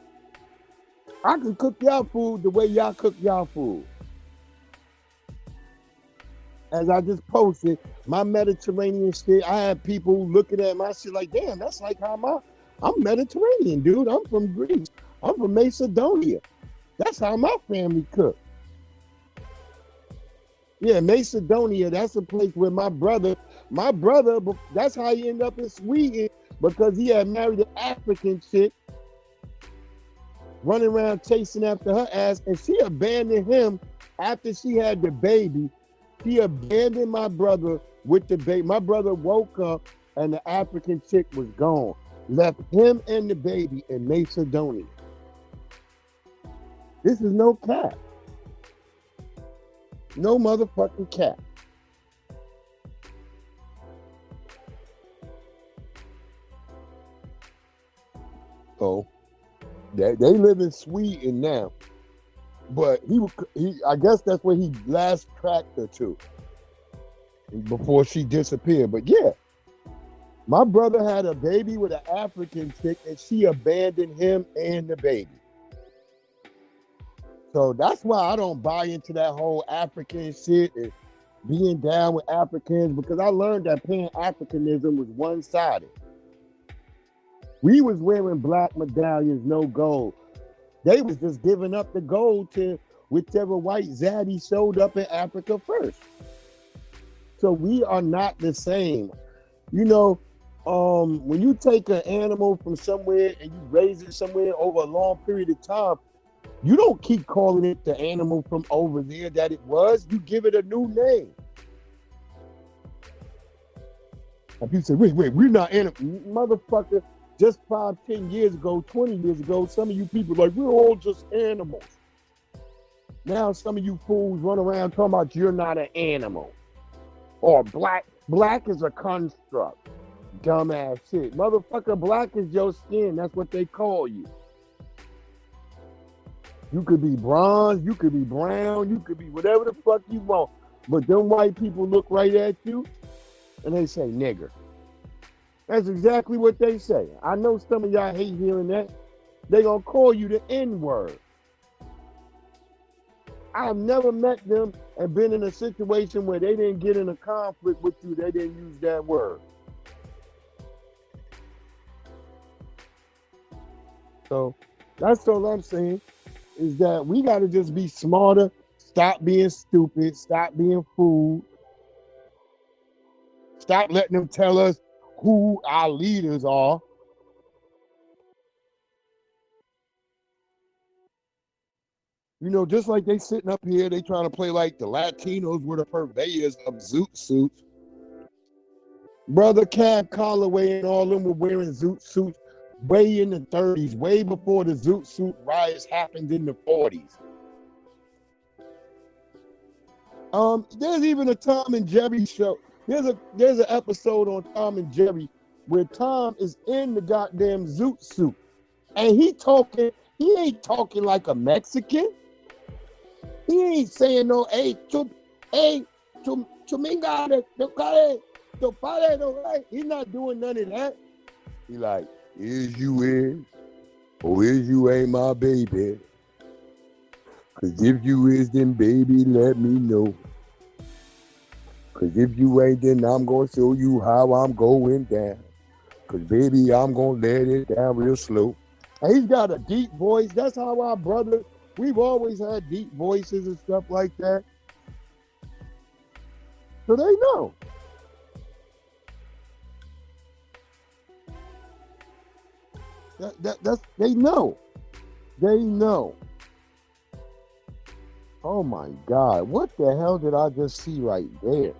A: I can cook y'all food the way y'all cook y'all food. as I just posted, my Mediterranean shit, I had people looking at my shit like, damn, that's like how I'm Mediterranean, dude. I'm from Greece. I'm from Macedonia. That's how my family cooked. Yeah, Macedonia, that's a place where my brother, that's how he ended up in Sweden, because he had married an African chick, running around chasing after her ass, and she abandoned him after she had the baby. She abandoned my brother with the baby. My brother woke up and the African chick was gone. Left him and the baby in Macedonia. This is no cap. No motherfucking cap. So they live in Sweden now. But he I guess that's where he last tracked her to before she disappeared. But yeah, my brother had a baby with an African chick and she abandoned him and the baby. So that's why I don't buy into that whole African shit and being down with Africans, because I learned that Pan-Africanism was one-sided. We was wearing black medallions, no gold. They was just giving up the gold to whichever white zaddy showed up in Africa first. So we are not the same. You know, when you take an animal from somewhere and you raise it somewhere over a long period of time, you don't keep calling it the animal from over there that it was. You give it a new name. If you say, wait, we're not animal, motherfucker, just 5, 10 years ago, 20 years ago, some of you people are like, we're all just animals. Now some of you fools run around talking about you're not an animal. Or black is a construct. Dumbass shit. Motherfucker, black is your skin. That's what they call you. You could be bronze, you could be brown, you could be whatever the fuck you want. But them white people look right at you and they say nigger. That's exactly what they say. I know some of y'all hate hearing that. They gonna call you the N-word. I've never met them and been in a situation where they didn't get in a conflict with you. They didn't use that word. So that's all I'm saying, is that we got to just be smarter, stop being stupid, stop being fooled, stop letting them tell us who our leaders are. You know, just like they sitting up here, they trying to play like the Latinos were the purveyors of zoot suits. Brother Cab Calloway and all them were wearing zoot suits way in the 30s, way before the zoot suit riots happened in the 40s. There's even a Tom and Jerry show. There's an episode on Tom and Jerry where Tom is in the goddamn zoot suit, and he ain't talking like a Mexican. He ain't saying no, hey, chuminga, he's not doing none of that. He like, is you is, or is you ain't my baby? Cause if you is, then baby, let me know. Cause if you ain't, then I'm gonna show you how I'm going down. Cause baby, I'm gonna let it down real slow. And he's got a deep voice. That's how our brothers, we've always had deep voices and stuff like that. So they know. They know. They know. Oh my God, what the hell did I just see right there?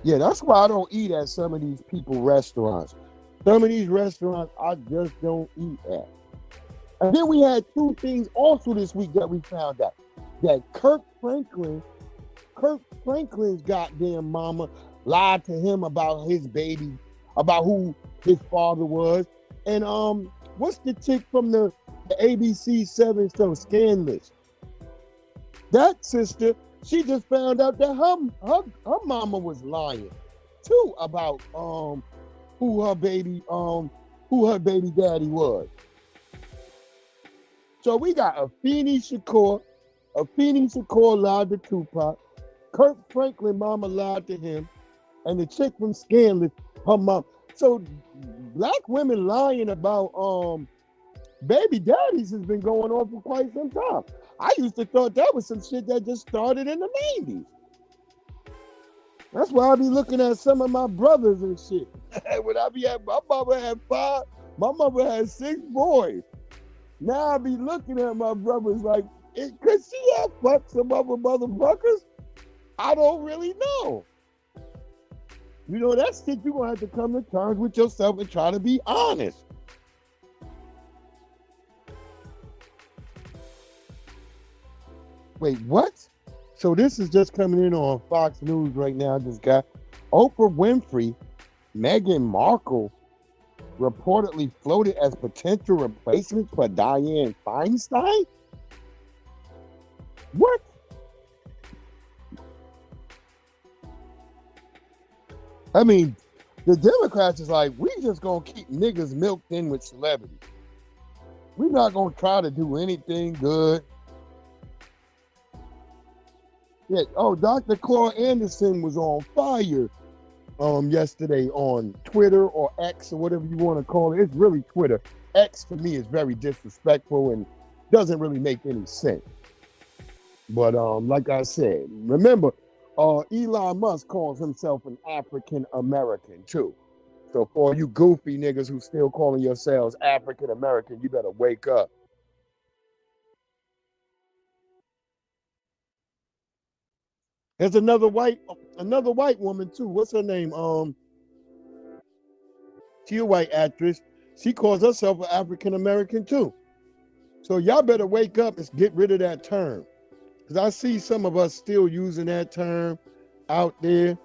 A: Yeah, that's why I don't eat at some of these people restaurants. Some of these restaurants I just don't eat at. And then we had two things also this week that we found out. That Kirk Franklin's goddamn mama lied to him about his baby, about who his father was. And what's the chick from the ABC 7 show, Scandalous? That sister, she just found out that her mama was lying too about who her baby daddy was. So we got Afeni Shakur, Afeni Shakur lied to Tupac. Kirk Franklin mama lied to him. And the chick from Scandalous, her mom. So black women lying about baby daddies has been going on for quite some time. I used to thought that was some shit that just started in the 90s. That's why I be looking at some of my brothers and shit. When I be at, my mama had 5, my mother had 6 boys. Now I be looking at my brothers like, could she have fucked some other motherfuckers? I don't really know. You know, that's shit you're going to have to come to terms with yourself and try to be honest. Wait, what? So this is just coming in on Fox News right now. This guy, Oprah Winfrey, Meghan Markle reportedly floated as potential replacements for Dianne Feinstein? What? I mean, the Democrats is like, we just gonna keep niggas milked in with celebrities. We're not gonna try to do anything good. Yeah. Oh, Dr. Claude Anderson was on fire yesterday on Twitter or X or whatever you want to call it. It's really Twitter. X for me is very disrespectful and doesn't really make any sense. But like I said, remember, Elon Musk calls himself an African American too. So for you goofy niggas who still calling yourselves African American, you better wake up. There's another white woman too. What's her name? She a white actress. She calls herself an African American too. So y'all better wake up and get rid of that term. Because I see some of us still using that term out there.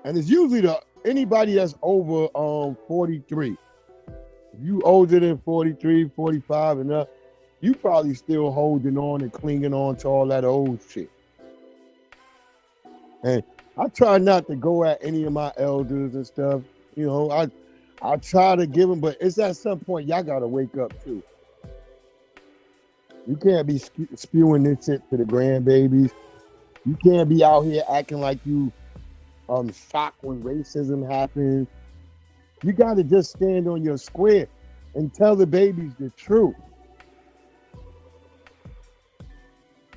A: And it's usually anybody that's over 43. If you older than 43, 45 and up, you probably still holding on and clinging on to all that old shit. And I try not to go at any of my elders and stuff. You know, I try to give them, but it's at some point y'all gotta wake up too. You can't be spewing this shit to the grandbabies. You can't be out here acting like you shocked when racism happens. You gotta just stand on your square and tell the babies the truth.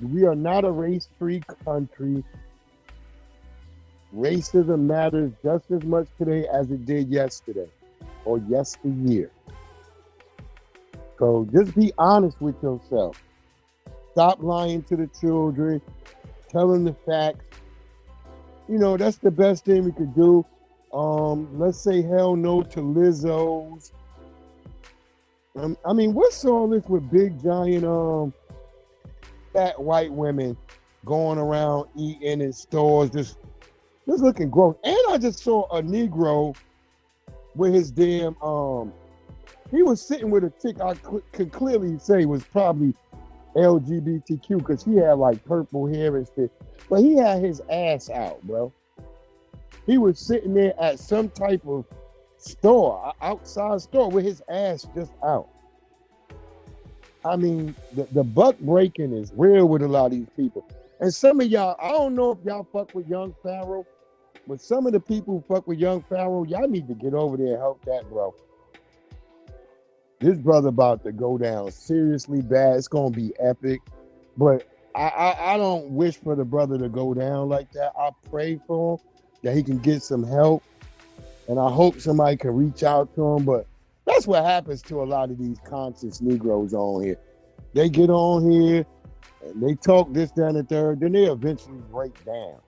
A: We are not a race-free country. Racism matters just as much today as it did yesterday or yesteryear. So just be honest with yourself. Stop lying to the children. Tell them the facts. You know, that's the best thing we could do. Let's say hell no to Lizzo's. I mean, what's all this with big giant fat white women going around eating in stores, just looking gross. And I just saw a Negro with his damn he was sitting with a chick I could clearly say was probably LGBTQ because he had like purple hair and shit, but he had his ass out, bro. He was sitting there at some type of store, outside store, with his ass just out. I mean, the buck breaking is real with a lot of these people. And some of y'all, I don't know if y'all fuck with Young Pharaoh, but some of the people who fuck with Young Pharaoh, y'all need to get over there and help that bro. This brother about to go down seriously bad. It's gonna be epic. But I don't wish for the brother to go down like that. I pray for him that he can get some help. And I hope somebody can reach out to him. But that's what happens to a lot of these conscious Negroes on here. They get on here and they talk this, that, and the third, then they eventually break down.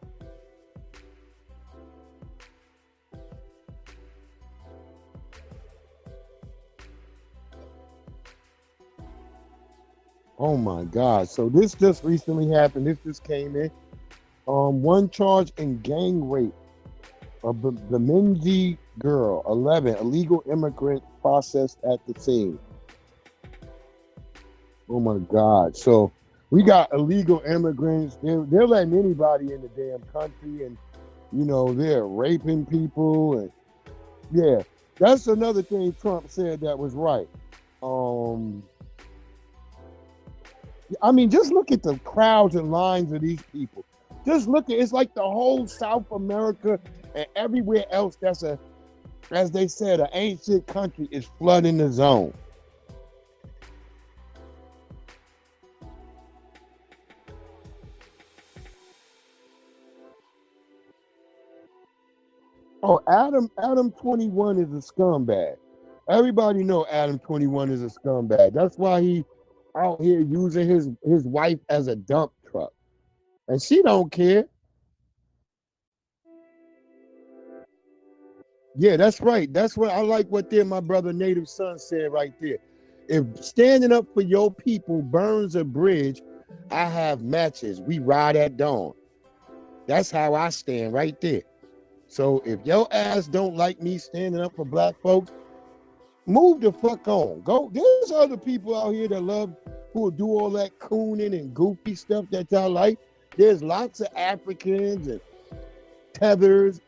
A: Oh my God. So this just recently happened. This just came in. One charge in gang rape of the Bemidji girl, 11, illegal immigrant processed at the scene. Oh my God. So we got illegal immigrants. They're letting anybody in the damn country, and you know, they're raping people. And yeah, that's another thing Trump said that was right. I mean, just look at the crowds and lines of these people. Just look at it's like the whole South America and everywhere else that's a, as they said, an ancient country is flooding the zone. Oh, Adam 21 is a scumbag. Everybody know Adam 21 is a scumbag. That's why he out here using his wife as a dump truck. And she don't care. Yeah, that's right. That's what I like what there my brother Native Son said right there. If standing up for your people burns a bridge, I have matches. We ride at dawn. That's how I stand right there. So if your ass don't like me standing up for black folks, move the fuck on. Go. There's other people out here that love who will do all that cooning and goofy stuff that y'all like. There's lots of Africans and tethers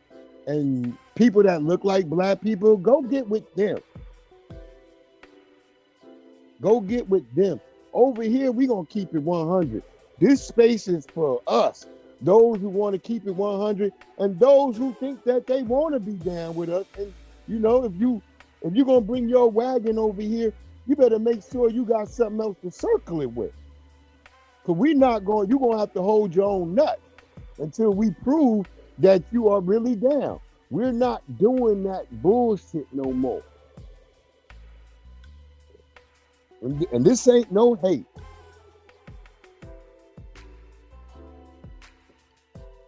A: and people that look like black people. Go get with them. Go get with them. Over here, we gonna keep it 100. This space is for us. Those who want to keep it 100 and those who think that they want to be down with us. And you know, if you're gonna bring your wagon over here, you better make sure you got something else to circle it with. Cause you're gonna have to hold your own nut until we prove that you are really down. We're not doing that bullshit no more. And this ain't no hate.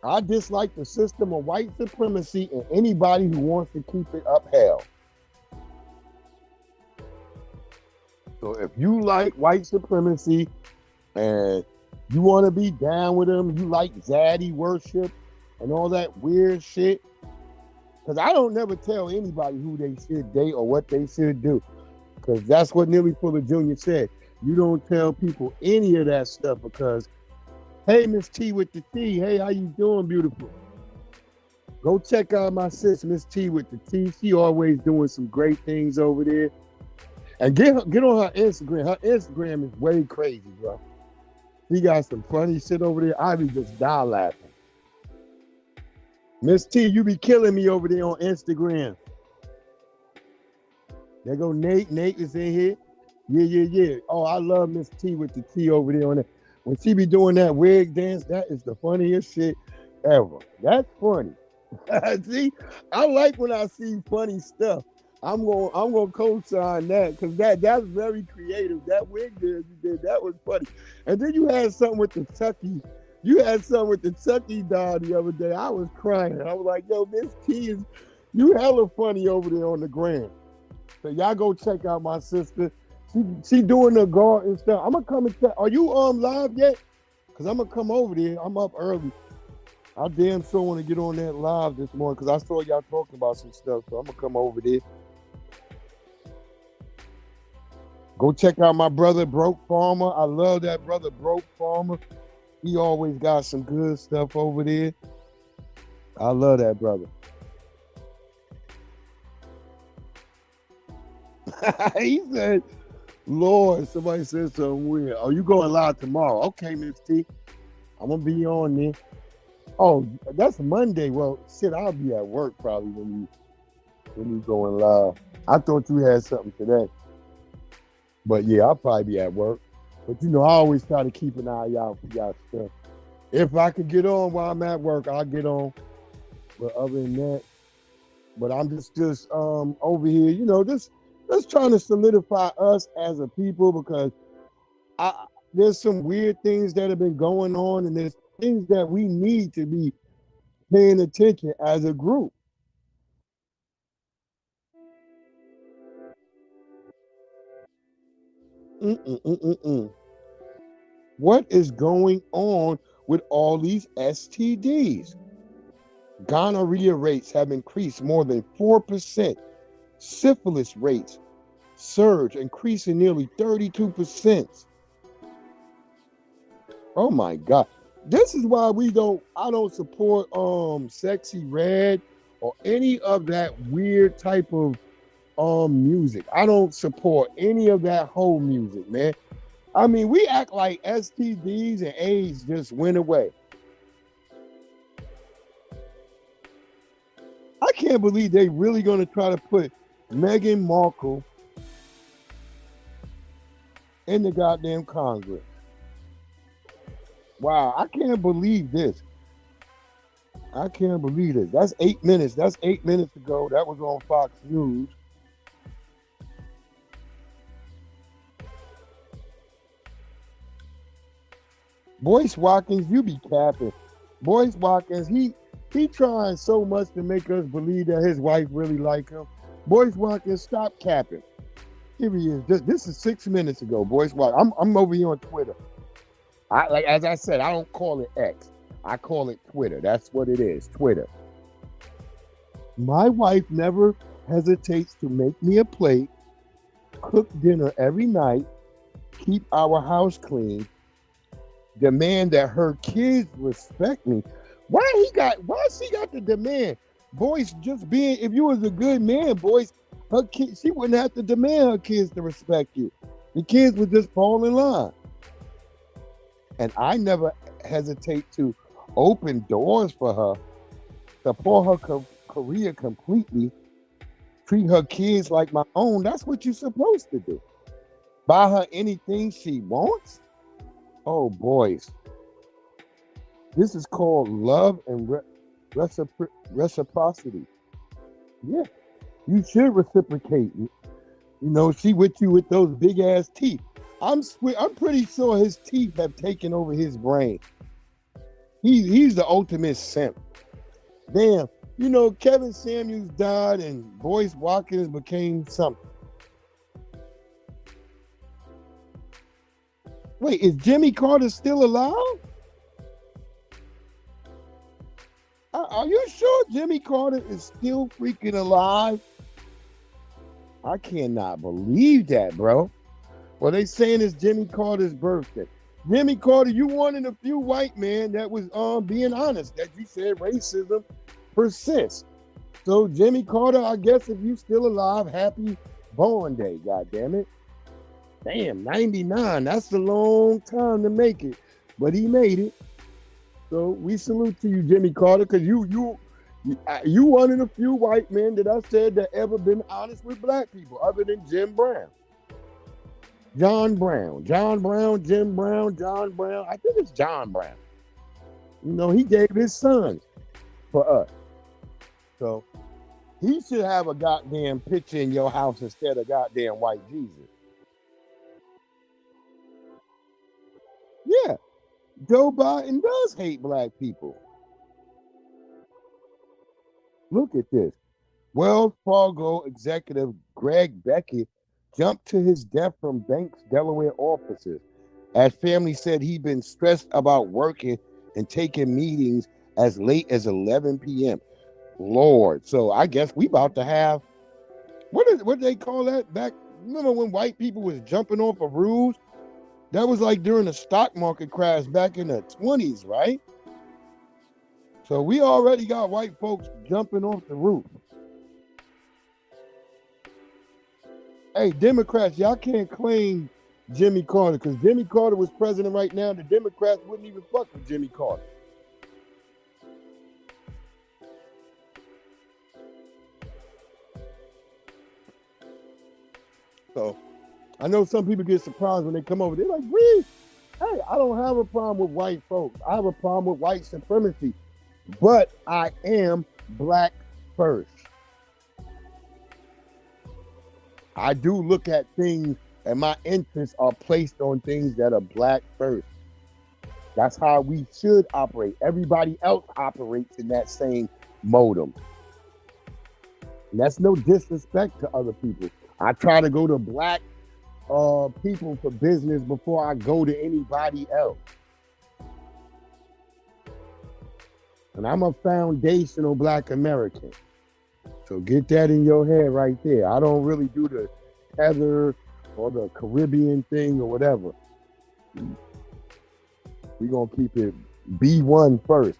A: I dislike the system of white supremacy and anybody who wants to keep it upheld. So if you like white supremacy and you want to be down with them, you like zaddy worship and all that weird shit, because I don't never tell anybody who they should date or what they should do. Because that's what Neely Fuller Jr. said. You don't tell people any of that stuff because, hey, Miss T with the T. Hey, how you doing, beautiful? Go check out my sis, Miss T with the T. She always doing some great things over there. And get on her Instagram. Her Instagram is way crazy, bro. She got some funny shit over there. I be just die laughing. Miss T, you be killing me over there on Instagram. There go Nate. Nate is in here. Yeah. Oh, I love Miss T with the T over there on that. When she be doing that wig dance, that is the funniest shit ever. That's funny. See, I like when I see funny stuff. I'm gonna co-sign that because that's very creative. That wig dance you did, that was funny. And then you had something with the Tucky. You had something with the Tucky doll the other day. I was crying. I was like, yo, Miss T is you hella funny over there on the gram. So y'all go check out my sister. She doing the guard and stuff. I'm gonna come and check. Are you live yet? Cause I'm gonna come over there. I'm up early. I damn sure want to get on that live this morning because I saw y'all talking about some stuff. So I'm gonna come over there. Go check out my brother Broke Farmer. I love that brother Broke Farmer. He always got some good stuff over there. I love that brother. He said, Lord, somebody said something weird. Oh, you going live tomorrow? Okay, Miss T. I'm gonna be on there. Oh, that's Monday. Well, shit, I'll be at work probably when you going live. I thought you had something today. But yeah, I'll probably be at work. But you know, I always try to keep an eye out for y'all stuff. If I can get on while I'm at work, I'll get on. But other than that, but I'm just over here, you know, just trying to solidify us as a people because there's some weird things that have been going on and there's things that we need to be paying attention as a group. What is going on with all these STDs? Gonorrhea rates have increased more than 4%. Syphilis rates surge, increasing nearly 32%. Oh my God. This is why I don't support Sexy Red or any of that weird type of music. I don't support any of that whole music, man. I mean, we act like STDs and AIDS just went away. I can't believe they really going to try to put Meghan Markle in the goddamn Congress. Wow, I can't believe this. I can't believe it. That's 8 minutes. That's 8 minutes ago. That was on Fox News. Boyce Watkins, you be capping. Boyce Watkins, he trying so much to make us believe that his wife really like him. Boyce Watkins, stop capping. Here he is. This is 6 minutes ago. Boyce Watkins. I'm over here on Twitter. As I said, I don't call it X. I call it Twitter. That's what it is, Twitter. My wife never hesitates to make me a plate, cook dinner every night, keep our house clean, demand that her kids respect me. Why she got the demand? Boyce, just being, if you was a good man, Boyce, her kids, she wouldn't have to demand her kids to respect you. The kids would just fall in line. And I never hesitate to open doors for her, support her career completely, treat her kids like my own. That's what you're supposed to do. Buy her anything she wants. Oh, boys. This is called love and reciprocity. Yeah, you should reciprocate. You know, she with you with those big ass teeth. I'm pretty sure his teeth have taken over his brain. He's the ultimate simp. Damn, you know, Kevin Samuels died and Boyce Watkins became something. Wait, is Jimmy Carter still alive? Are you sure Jimmy Carter is still freaking alive? I cannot believe that, bro. Well, they saying it's Jimmy Carter's birthday. Jimmy Carter, you one of the few white men that was being honest, that you said racism persists. So Jimmy Carter, I guess if you still alive, happy born day, goddamn it. Damn, 99, that's a long time to make it, but he made it. So we salute to you, Jimmy Carter, because you one of the few white men that I said that ever been honest with black people, other than Jim Brown. John Brown, Jim Brown, John Brown. I think it's John Brown. You know, he gave his sons for us. So he should have a goddamn picture in your house instead of goddamn white Jesus. Yeah, Joe Biden does hate black people. Look at this. Wells Fargo executive Greg Beckett jumped to his death from bank's Delaware offices, as family said he'd been stressed about working and taking meetings as late as 11 p.m. Lord, so I guess we about to have, what they call that back? Remember when white people was jumping off of roofs? That was like during the stock market crash back in the 20s, right? So we already got white folks jumping off the roof. Hey, Democrats, y'all can't claim Jimmy Carter, because Jimmy Carter was president right now. The Democrats wouldn't even fuck with Jimmy Carter. So I know some people get surprised when they come over. They're like, really? Hey, I don't have a problem with white folks. I have a problem with white supremacy. But I am black first. I do look at things, and my interests are placed on things that are black first. That's how we should operate. Everybody else operates in that same modem. And that's no disrespect to other people. I try to go to black people for business before I go to anybody else. And I'm a foundational black American. So get that in your head right there. I don't really do the Heather or the Caribbean thing or whatever. We're going to keep it B1 first.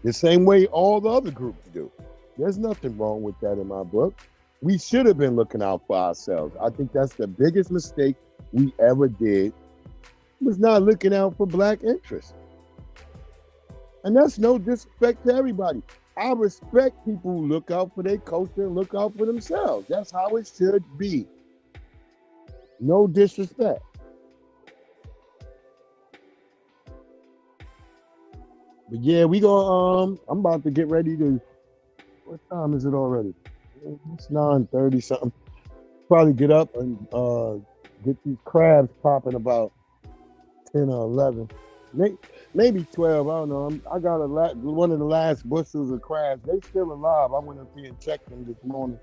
A: The same way all the other groups do. There's nothing wrong with that in my book. We should have been looking out for ourselves. I think that's the biggest mistake we ever did was not looking out for black interests. And that's no disrespect to everybody. I respect people who look out for their culture and look out for themselves. That's how it should be. No disrespect. But yeah, we go. I'm about to get ready to. What time is it already? It's 9:30 something. Probably get up and get these crabs popping about 10 or 11. Maybe 12. I don't know. I got one of the last bushels of crabs. They still alive. I went up there and checked them this morning.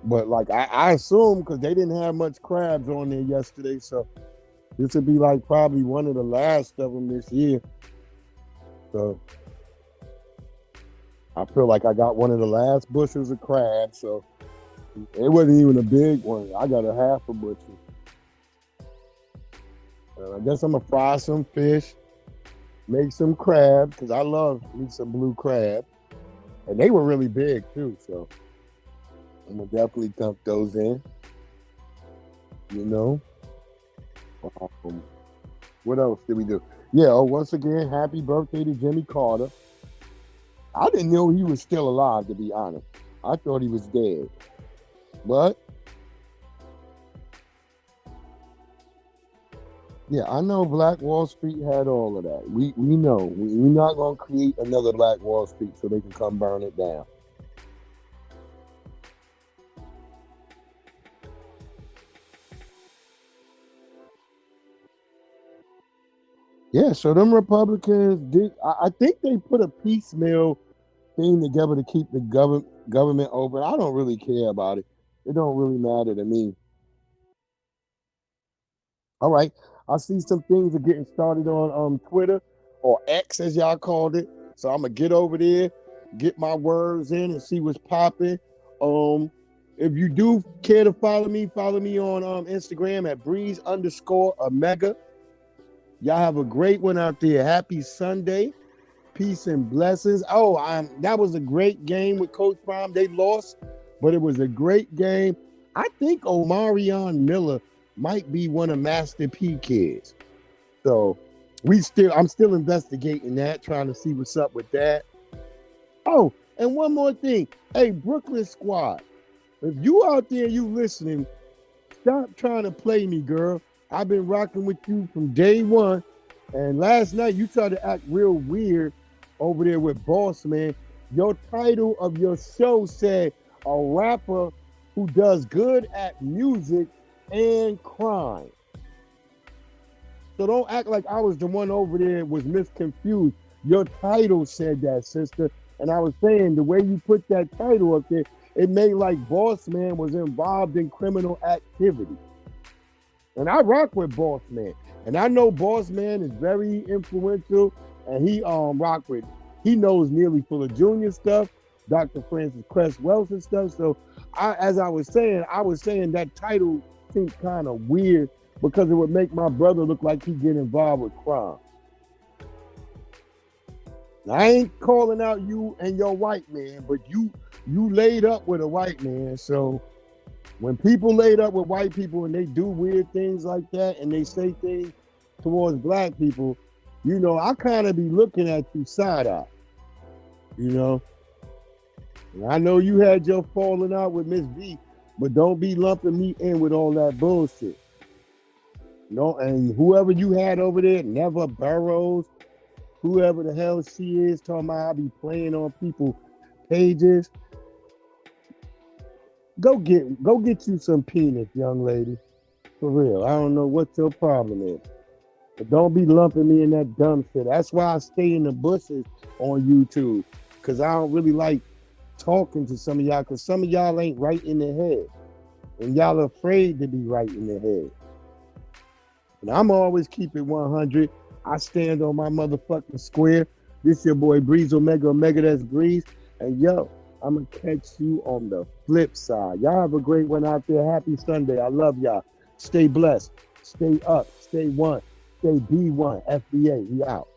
A: But like I assume because they didn't have much crabs on there yesterday, so this would be like probably one of the last of them this year. So I feel like I got one of the last bushels of crabs. So it wasn't even a big one. I got a half a bushel. I guess I'm gonna fry some fish, make some crab because I love me some blue crab, and they were really big too. So I'm gonna definitely dump those in. You know. What else did we do? Yeah. Once again, happy birthday to Jimmy Carter. I didn't know he was still alive, to be honest. I thought he was dead, but. Yeah, I know Black Wall Street had all of that. We know. We're not going to create another Black Wall Street so they can come burn it down. Yeah, so them Republicans did. I think they put a piecemeal thing together to keep the government open. I don't really care about it. It don't really matter to me. All right. I see some things are getting started on Twitter or X as y'all called it. So I'm gonna get over there, get my words in and see what's popping. If you do care to follow me on Instagram at Breeze_Omega. Y'all have a great one out there. Happy Sunday. Peace and blessings. That was a great game with Coach Prime. They lost, but it was a great game. I think Omarion Miller might be one of Master P kids. So I'm still investigating that, trying to see what's up with that. Oh, and one more thing. Hey, Brooklyn Squad, if you out there, you listening, stop trying to play me, girl. I've been rocking with you from day one. And last night you tried to act real weird over there with Boss Man. Your title of your show said a rapper who does good at music and crime. So don't act like I was the one over there was misconfused. Your title said that, sister. And I was saying the way you put that title up there, it made like Boss Man was involved in criminal activity. And I rock with Boss Man. And I know Boss Man is very influential. And he knows Neely Fuller Jr. stuff, Dr. Francis Cress Wells stuff. So as I was saying that title seems kind of weird because it would make my brother look like he get involved with crime. Now, I ain't calling out you and your white man, but you laid up with a white man. So when people laid up with white people and they do weird things like that and they say things towards black people, you know, I kind of be looking at you side-eye, you know. And I know you had your falling out with Miss B, but don't be lumping me in with all that bullshit. No, and whoever you had over there, Never Burrows, whoever the hell she is, talking about I be playing on people's pages. Go get you some peanuts, young lady. For real. I don't know what your problem is. But don't be lumping me in that dumb shit. That's why I stay in the bushes on YouTube. Because I don't really like talking to some of y'all, because some of y'all ain't right in the head. And y'all are afraid to be right in the head. And I'm always keep it 100. I stand on my motherfucking square. This your boy Breeze Omega, that's Breeze. And yo, I'm going to catch you on the flip side. Y'all have a great one out there. Happy Sunday. I love y'all. Stay blessed. Stay up. Stay one. Stay B1. FBA. We out.